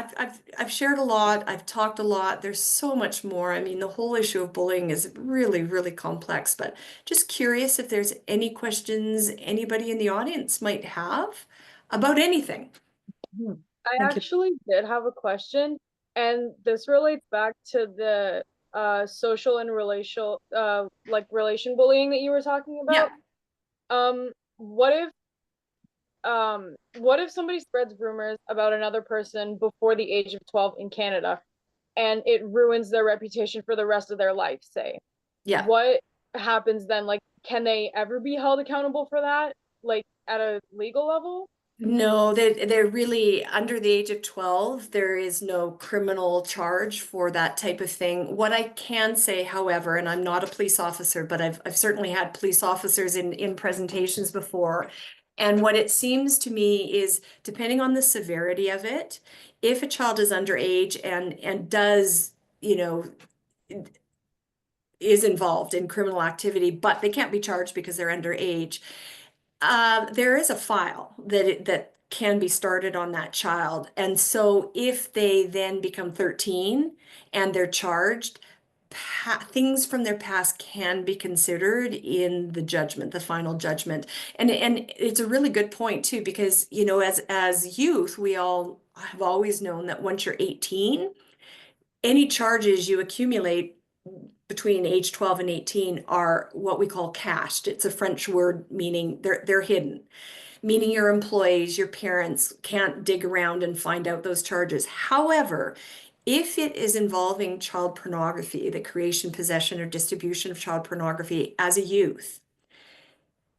I've shared a lot, I've talked a lot. There's so much more. I mean, the whole issue of bullying is really, really complex, but just curious if there's any questions anybody in the audience might have about anything. Hmm. I Thank you. actually did have a question, and this relates back to the social and relational relation bullying that you were talking about. What if somebody spreads rumors about another person before the age of 12 in Canada, and it ruins their reputation for the rest of their life, say? Yeah. What happens then? Like, can they ever be held accountable for that, like at a legal level? No, they're really under the age of 12. There is no criminal charge for that type of thing. What I can say, however, and I'm not a police officer, but I've certainly had police officers in presentations before. And what it seems to me is, depending on the severity of it, if a child is underage and does, is involved in criminal activity, but they can't be charged because they're underage, there is a file that can be started on that child. And so if they then become 13 and they're charged, things from their past can be considered in the judgment, the final judgment. And it's a really good point too, because, as youth, we all have always known that once you're 18, any charges you accumulate between age 12 and 18 are what we call cached. It's a French word meaning they're hidden, meaning your employees, your parents can't dig around and find out those charges. However, if it is involving child pornography, the creation, possession, or distribution of child pornography as a youth,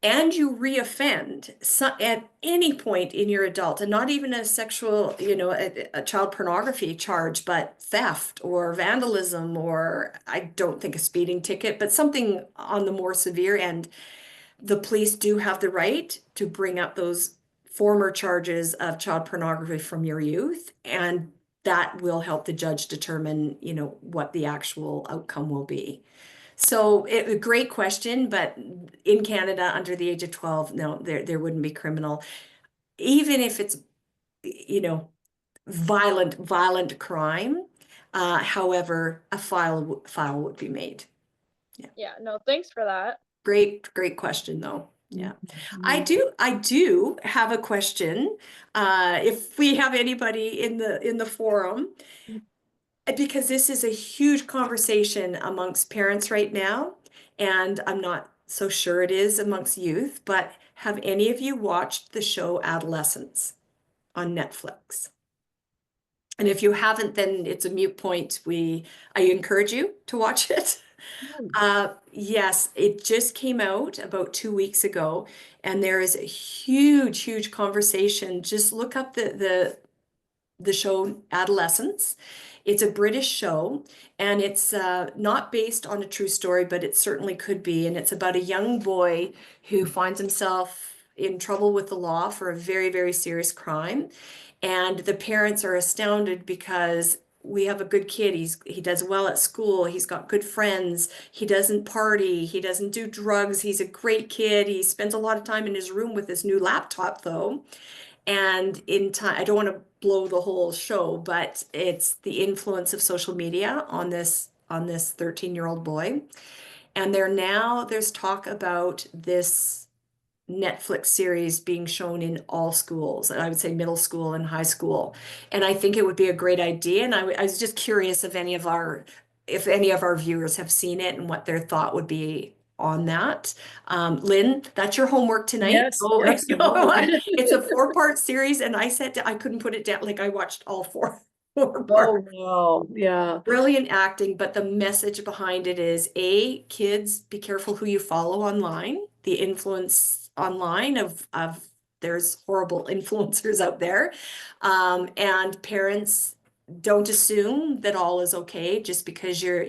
and you reoffend at any point in your adult, and not even a sexual, a child pornography charge, but theft or vandalism, or I don't think a speeding ticket, but something on the more severe end, the police do have the right to bring up those former charges of child pornography from your youth and that will help the judge determine, what the actual outcome will be. So a great question, but in Canada, under the age of 12, no, there wouldn't be criminal. Even if it's, violent crime, however, a file would be made. Yeah, no, thanks for that. Great question though. Yeah. Mhm. I do have a question. If we have anybody in the forum, because this is a huge conversation amongst parents right now, and I'm not so sure it is amongst youth, but have any of you watched the show Adolescence on Netflix? And if you haven't, then it's a moot point. I encourage you to watch it. Yes, it just came out about 2 weeks ago, and there is a huge conversation. Just look up the show Adolescence. It's a British show, and it's not based on a true story, but it certainly could be. And it's about a young boy who finds himself in trouble with the law for a very serious crime. And the parents are astounded because we have a good kid. He does well at school. He's got good friends. He doesn't party. He doesn't do drugs. He's a great kid. He spends a lot of time in his room with his new laptop, though. And in time, I don't want to blow the whole show, but it's the influence of social media on this 13-year-old boy. And there's talk about this Netflix series being shown in all schools, and I would say middle school and high school. And I think it would be a great idea. And I was just curious if any of our viewers have seen it and what their thought would be on that. Lynn, that's your homework tonight. Yes, Oh, absolutely. it's a 4-part series, and I said I couldn't put it down. Like I watched all four Oh, parts. wow. Yeah. Brilliant acting, but the message behind it is kids, be careful who you follow online. The influence online of there's horrible influencers out there. And parents, don't assume that all is okay just because your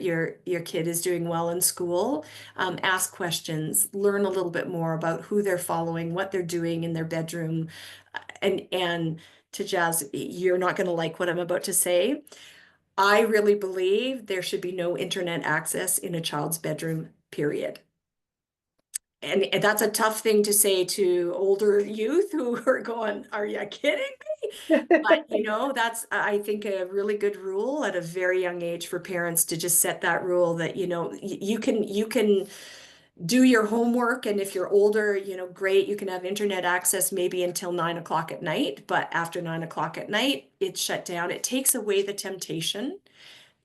kid is doing well in school. Ask questions, learn a little bit more about who they're following, what they're doing in their bedroom. And to Jazz, you're not going to like what I'm about to say. I really believe there should be no internet access in a child's bedroom, period. And that's a tough thing to say to older youth who are going, are you kidding me? But that's, I think, a really good rule at a very young age for parents to just set that rule that, you can do your homework. And if you're older, great, you can have internet access maybe until 9 o'clock at night. But after 9 o'clock at night, it's shut down. It takes away the temptation.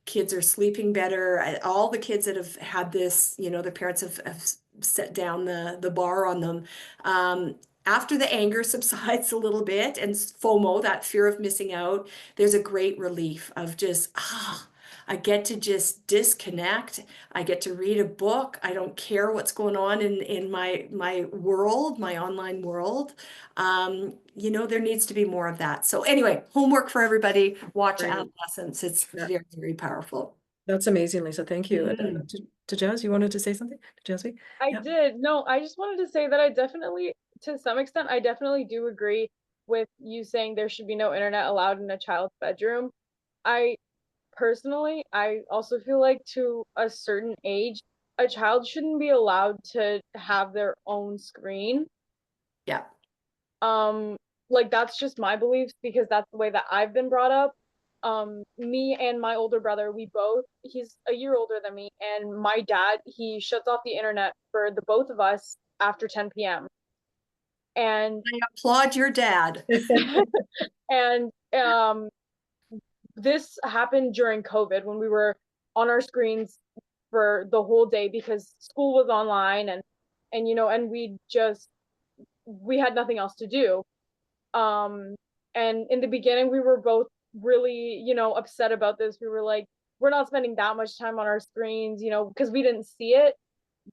Kids are sleeping better. All the kids that have had this, their parents have set down the bar on them. After the anger subsides a little bit and FOMO, that fear of missing out, there's a great relief of just, I get to just disconnect. I get to read a book. I don't care what's going on in my world, my online world. There needs to be more of that. So anyway, homework for everybody. Watch Great. Adolescence. It's very powerful. That's amazing, Lisa. Thank you. Mhm. To Jazz, you wanted to say something? Jazzy? I Yeah. did. No, I just wanted to say that to some extent, I definitely do agree with you saying there should be no internet allowed in a child's bedroom. I personally, I also feel like to a certain age, a child shouldn't be allowed to have their own screen. Yeah. Like that's just my beliefs because that's the way that I've been brought up. Me and my older brother, he's a year older than me, and my dad, he shuts off the internet for the both of us after 10 p.m. And I applaud your dad. and this happened during COVID when we were on our screens for the whole day because school was online and we had nothing else to do. And in the beginning we were both really, upset about this. We were like, we're not spending that much time on our screens, because we didn't see it.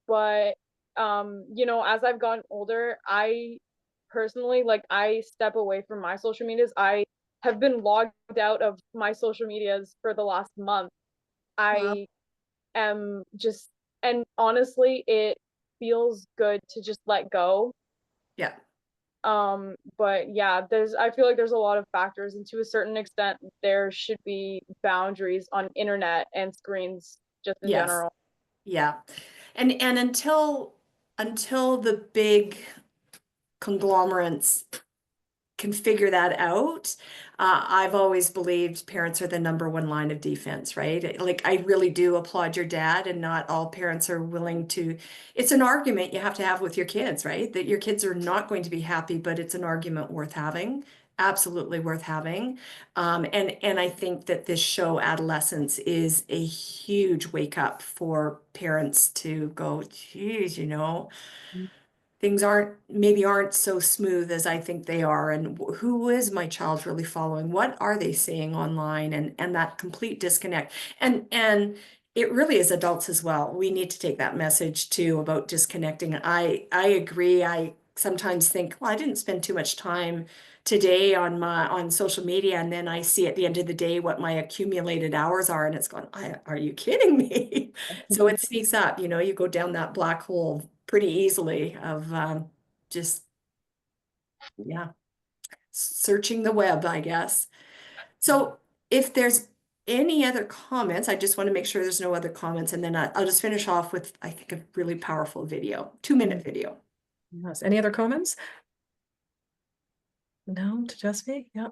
But as I've gotten older, I personally, like, I step away from my social medias. I have been logged out of my social medias for the last month. Wow. I am just, and honestly, it feels good to just let go. Yeah. But yeah, I feel like there's a lot of factors, and to a certain extent, there should be boundaries on internet and screens just in Yes. general. Yeah. And until the big conglomerates can figure that out, I've always believed parents are the number one line of defense, right? Like, I really do applaud your dad, and not all parents are willing to. It's an argument you have to have with your kids, right? That your kids are not going to be happy, but it's an argument worth having. Absolutely worth having. And I think that this show, Adolescence, is a huge wake up for parents to go, geez, things aren't so smooth as I think they are, and who is my child really following? What are they seeing online? And that complete disconnect. And it really is adults as well. We need to take that message too about disconnecting. I agree. I sometimes think, well, I didn't spend too much time today on social media, and then I see at the end of the day what my accumulated hours are, and it's going, are you kidding me? So it sneaks up, you go down that black hole pretty easily of just, yeah, searching the web, I guess. So if there's any other comments, I just want to make sure there's no other comments, and then I'll just finish off with, I think, a really powerful video, 2-minute video. Yes. Any other comments? No, to just me? Yeah.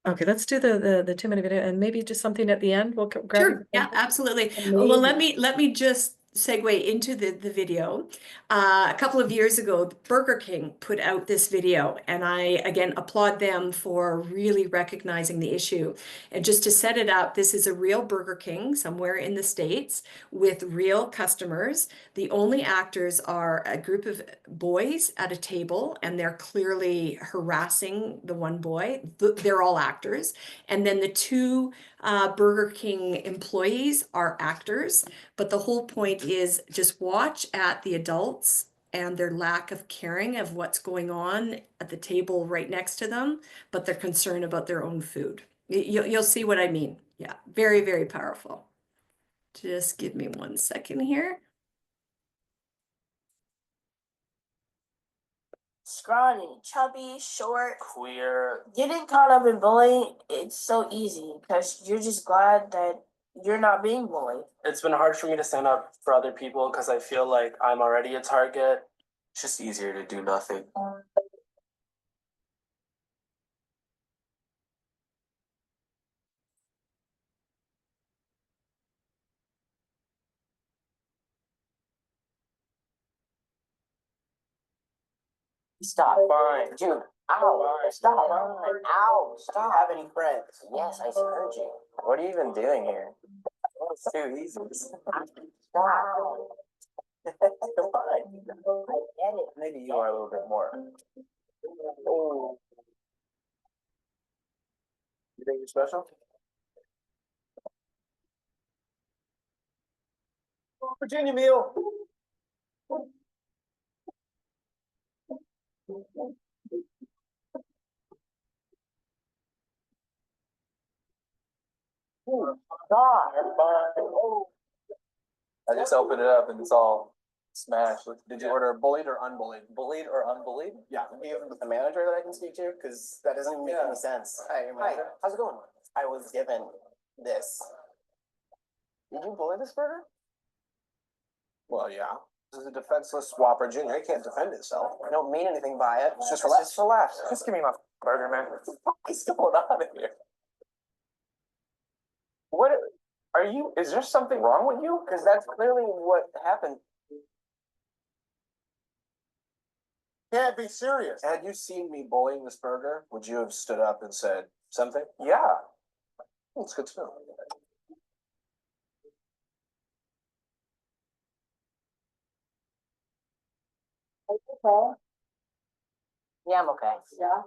Okay, let's do the 2-minute video, and maybe just something at the end. We'll grab Sure, yeah, absolutely. Well, let me just segue into the video. A couple of years ago, Burger King put out this video, and I again applaud them for really recognizing the issue. And just to set it up, this is a real Burger King somewhere in the States with real customers. The only actors are a group of boys at a table, and they're clearly harassing the one boy. They're all actors. And then the two Burger King employees are actors, but the whole point is just watch at the adults and their lack of caring of what's going on at the table right next to them, but they're concerned about their own food. You'll see what I mean. Yeah, very, very powerful. Just give me 1 second here. Scrawny, chubby, short. Queer. Getting caught up in bullying, it's so easy because you're just glad that you're not being bullied. It's been hard for me to stand up for other people because I feel like I'm already a target. It's just easier to do nothing. Stop. Fine. Dude, ow. Fine. Stop. Fine. Ow. Stop. Do you have any friends? Yes, I heard you. What are you even doing here? It's too easy. Stop. Come on. I get it. Maybe you are a little bit more. Oh. You think you're special? Virginia meal. Stop. I just opened it up and it's all smashed. Did you order bullied or unbullied? Bullied or unbullied? Yeah, do you have a manager that I can speak to? Because that doesn't make any sense. Hi, How's it going? I was given this. Did you bully this burger? Well, yeah. This is a defenseless Whopper Jr. He can't defend himself. I don't mean anything by it. Just relax. Just relax. Just give me my burger, man. What the fuck is going on here? What are you? Is there something wrong with you? Because that's clearly what happened. Can't be serious. Had you seen me bullying this burger, would you have stood up and said something? Yeah. It's good to know. Okay. Yeah, I'm okay. Yeah.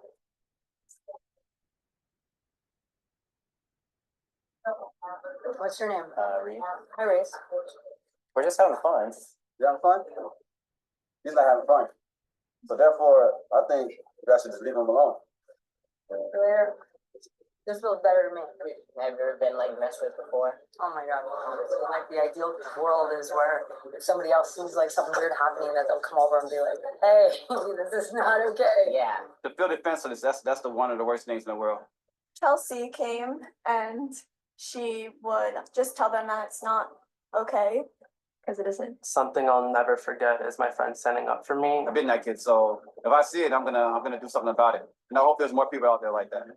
What's your name? Reed. Hi, Reese. We're just having fun. You having fun? He's not having fun. So therefore, I think you guys should just leave him alone. They're This feels better to me. Have you ever been like messed with before? Oh my god. Like the ideal world is where if somebody else sees like something weird happening, that they'll come over and be like, hey, this is not okay. Yeah. To feel defenseless, that's the one of the worst things in the world. Chelsea came and she would just tell them that it's not okay because it isn't. Something I'll never forget is my friend standing up for me. I've been that kid, so if I see it, I'm gonna do something about it. And I hope there's more people out there like that.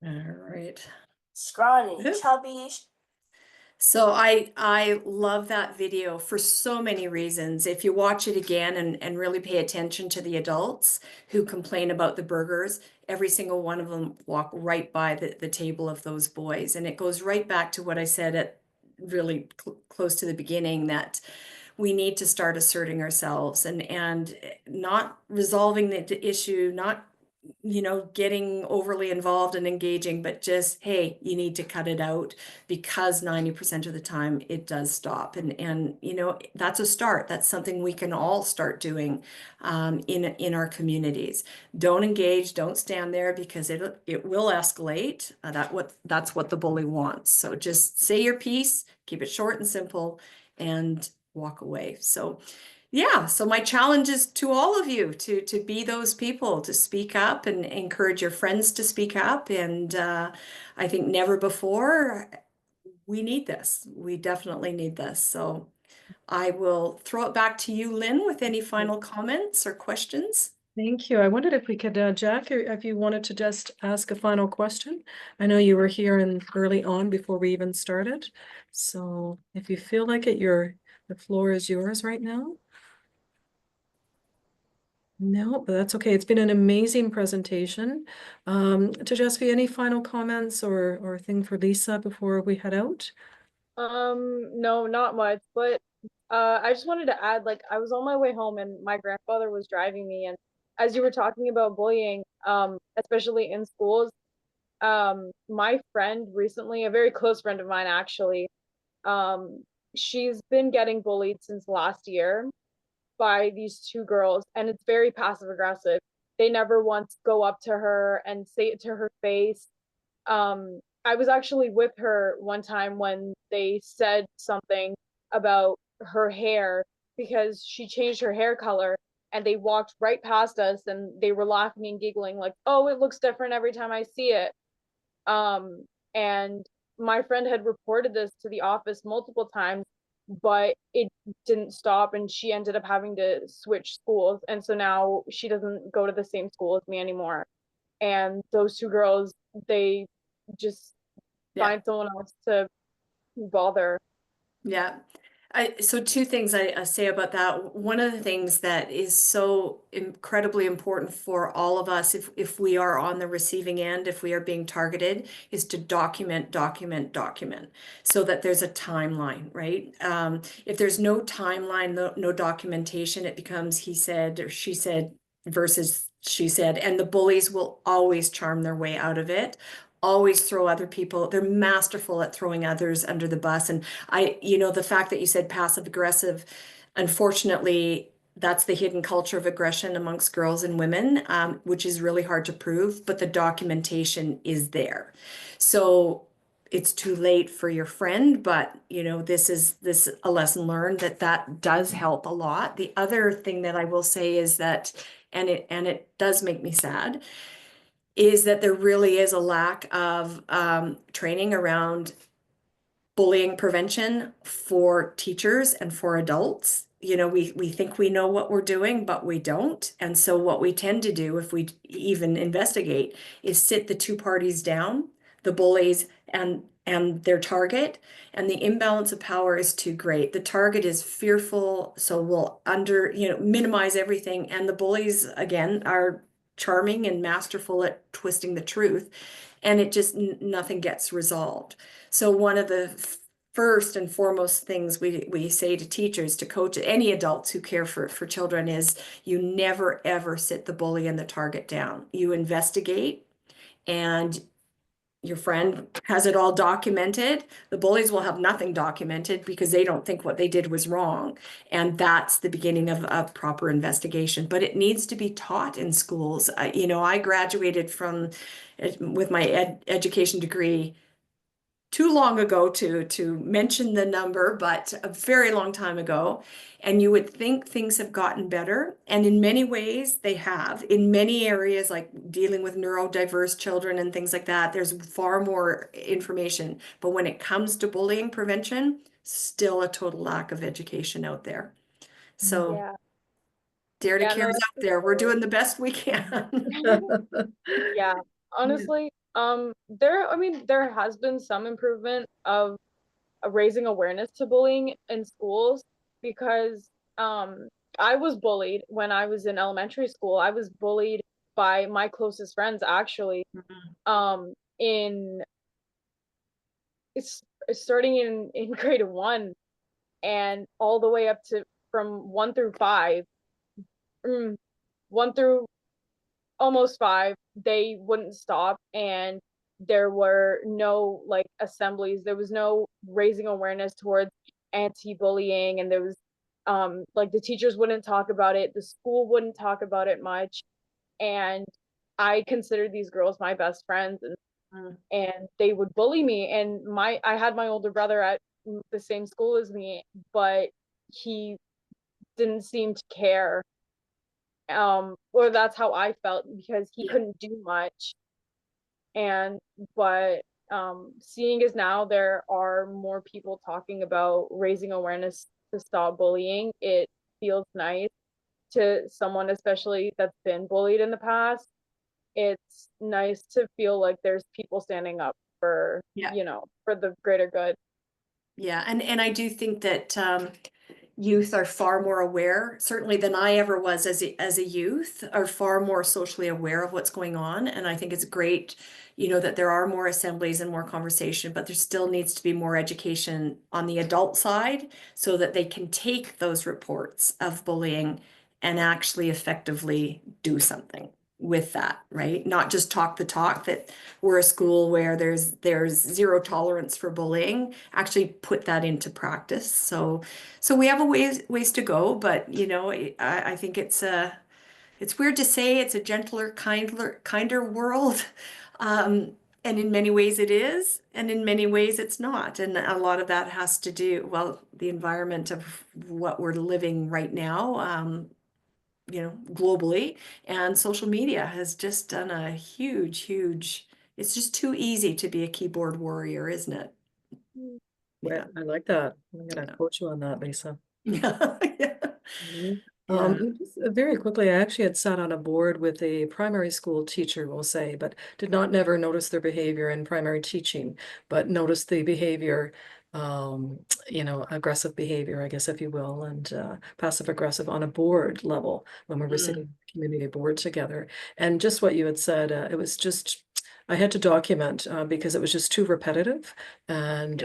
All right. Scrawny, Yeah. chubby. So I love that video for so many reasons. If you watch it again and really pay attention to the adults who complain about the burgers, every single one of them walk right by the table of those boys. And it goes right back to what I said at really close to the beginning, that we need to start asserting ourselves and not resolving the issue, not getting overly involved and engaging, but just, hey, you need to cut it out, because 90% of the time it does stop. And that's a start. That's something we can all start doing in our communities. Don't engage, don't stand there, because it will escalate. That's what the bully wants. So just say your piece, keep it short and simple, and walk away. So yeah, so my challenge is to all of you to be those people, to speak up and encourage your friends to speak up. And I think never before, we need this. We definitely need this. So I will throw it back to you, Lynn, with any final comments or questions. Thank you. I wondered if we could, Jack, if you wanted to just ask a final question. I know you were here early on before we even started. So if you feel like it, the floor is yours right now. No, but that's okay. It's been an amazing presentation. Tejas, any final comments or thing for Lisa before we head out? No, not much, but I just wanted to add, like, I was on my way home and my grandfather was driving me, and as you were talking about bullying, especially in schools, my friend recently, a very close friend of mine actually, she's been getting bullied since last year by these two girls, and it's very passive aggressive. They never once go up to her and say it to her face. I was actually with her one time when they said something about her hair because she changed her hair color, and they walked right past us and they were laughing and giggling like, oh, it looks different every time I see it. And my friend had reported this to the office multiple times, but it didn't stop, and she ended up having to switch schools, and so now she doesn't go to the same school as me anymore. And those two girls, they just find someone else to bother. Yeah. So two things I say about that. One of the things that is so incredibly important for all of us, if we are on the receiving end, if we are being targeted, is to document, so that there's a timeline, right? If there's no timeline, no documentation, it becomes he said or she said versus she said, and the bullies will always charm their way out of it. Always throw other people. They're masterful at throwing others under the bus. And the fact that you said passive aggressive, unfortunately, that's the hidden culture of aggression amongst girls and women, which is really hard to prove, but the documentation is there. So it's too late for your friend, but this is a lesson learned that does help a lot. The other thing that I will say is that, and it does make me sad, is that there really is a lack of training around bullying prevention for teachers and for adults. We think we know what we're doing, but we don't. And so what we tend to do, if we even investigate, is sit the two parties down, the bullies and their target, and the imbalance of power is too great. The target is fearful, so we'll minimize everything, and the bullies, again, are charming and masterful at twisting the truth, and it just nothing gets resolved. So one of the first and foremost things we say to teachers, to coach, any adults who care for children, is you never ever sit the bully and the target down. You investigate, and your friend has it all documented. The bullies will have nothing documented because they don't think what they did was wrong. And that's the beginning of proper investigation. But it needs to be taught in schools. You know, I graduated from with my education degree too long ago to mention the number, but a very long time ago. And you would think things have gotten better. And in many ways, they have. In many areas, like dealing with neurodiverse children and things like that, there's far more information. But when it comes to bullying prevention, still a total lack of education out there. So Yeah. Dare to Yeah, Care no, is out there. We're doing the best we can. yeah, honestly, there has been some improvement of raising awareness to bullying in schools because I was bullied when I was in elementary school. I was bullied by my closest friends actually. In it's starting in grade 1 and all the way up to from 1 through 5. 1 through almost 5, they wouldn't stop, and there were no like assemblies, there was no raising awareness towards anti-bullying, and there was like the teachers wouldn't talk about it, the school wouldn't talk about it much, and I considered these girls my best friends, and they would bully me, and I had my older brother at the same school as me, but he didn't seem to care, or that's how I felt because he couldn't do much. And but seeing as now there are more people talking about raising awareness to stop bullying, it feels nice to someone especially that's been bullied in the past. It's nice to feel like there's people standing up for, you know, for the greater good. Yeah, and I do think that youth are far more aware, certainly than I ever was as a youth, are far more socially aware of what's going on. And I think it's great, you know, that there are more assemblies and more conversation, but there still needs to be more education on the adult side so that they can take those reports of bullying and actually effectively do something with that, right? Not just talk the talk that we're a school where there's zero tolerance for bullying, actually put that into practice. So we have a ways to go, but you know, I think it's weird to say it's a gentler, kinder world. And in many ways it is, and in many ways it's not. And a lot of that has to do, well, the environment of what we're living right now, you know, globally, and social media has just done a huge, it's just too easy to be a keyboard warrior, isn't it? Yeah, I like that. I'm gonna quote you on that, Lisa. Yeah. Mhm. Yeah. Just very quickly, I actually had sat on a board with a primary school teacher, we'll say, but did not never notice their behavior in primary teaching, but noticed the behavior, you know, aggressive behavior, I guess, if you will, and passive aggressive on a board level when we were sitting community board together. And just what you had said, it was just, I had to document because it was just too repetitive. And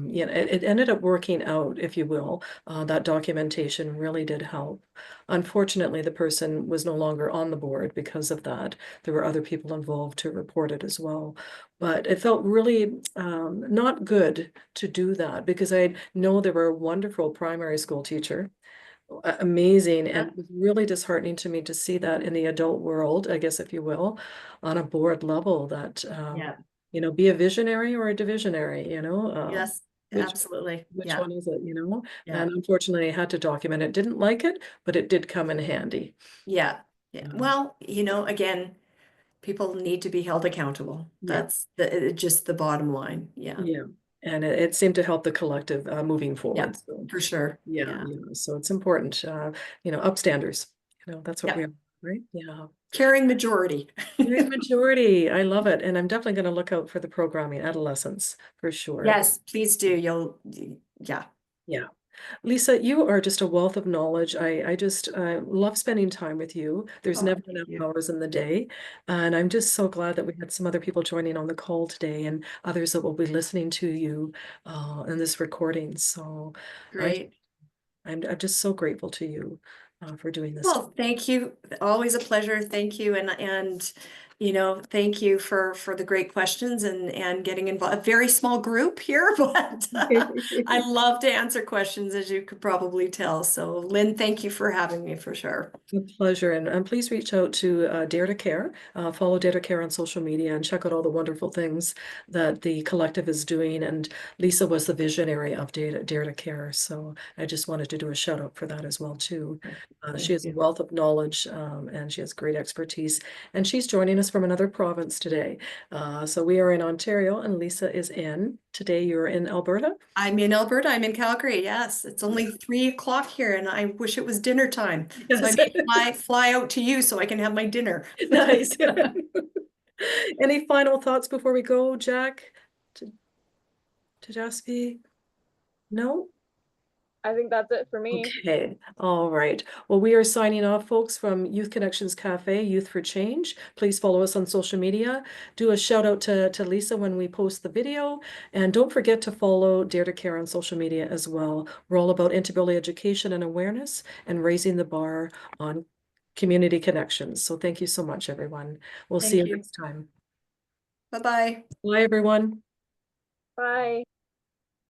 you know, it ended up working out, if you will. That documentation really did help. Unfortunately, the person was no longer on the board because of that. There were other people involved to report it as well. But it felt really not good to do that because I know they were a wonderful primary school teacher, amazing, and it was really disheartening to me to see that in the adult world, I guess, if you will, on a board level that you know, be a visionary or a divisionary, you know. Yes, absolutely. Which one is it, you know? Yeah. And unfortunately, I had to document it. Didn't like it, but it did come in handy. Yeah. Well, you know, again, people need to be held accountable. That's just the bottom line. Yeah. Yeah. And it seemed to help the collective moving forward. So, for sure. yeah. So it's important, you know, upstanders, you know, that's what we are, right? Yeah. Caring majority. Caring majority. I love it. And I'm definitely going to look out for the programming, adolescents, for sure. Yes, please do. Yeah. Lisa, you are just a wealth of knowledge. I just love spending time with you. There's never enough hours in the day. And I'm just so glad that we had some other people joining on the call today and others that will be listening to you in this recording. So Great. I'm just so grateful to you for doing this. Well, thank you. Always a pleasure. Thank you. And You know, thank you for the great questions and getting involved. A very small group here, but I love to answer questions, as you could probably tell. So, Lynn, thank you for having me for sure. A pleasure. And please reach out to Dare to Care. Follow Dare to Care on social media and check out all the wonderful things that the collective is doing. And Lisa was the visionary of Dare to Care. So I just wanted to do a shout out for that as well, too. She has a wealth of knowledge and she has great expertise. And she's joining us from another province today. So we are in Ontario and Lisa is in. Today you're in Alberta? I'm in Alberta. I'm in Calgary. Yes, it's only 3 o'clock here, and I wish it was dinner time. So I may fly out to you so I can have my dinner. Nice. Any final thoughts before we go, Jack? To Jaspi? No? I think that's it for me. Okay, all right. Well, we are signing off, folks, from Youth Connections Cafe, Youth for Change. Please follow us on social media. Do a shout out to Lisa when we post the video. And don't forget to follow Dare to Care on social media as well. We're all about inter-ability education and awareness and raising the bar on community connections. So thank you so much, everyone. We'll see you next time. Bye-bye. Bye, everyone. Bye.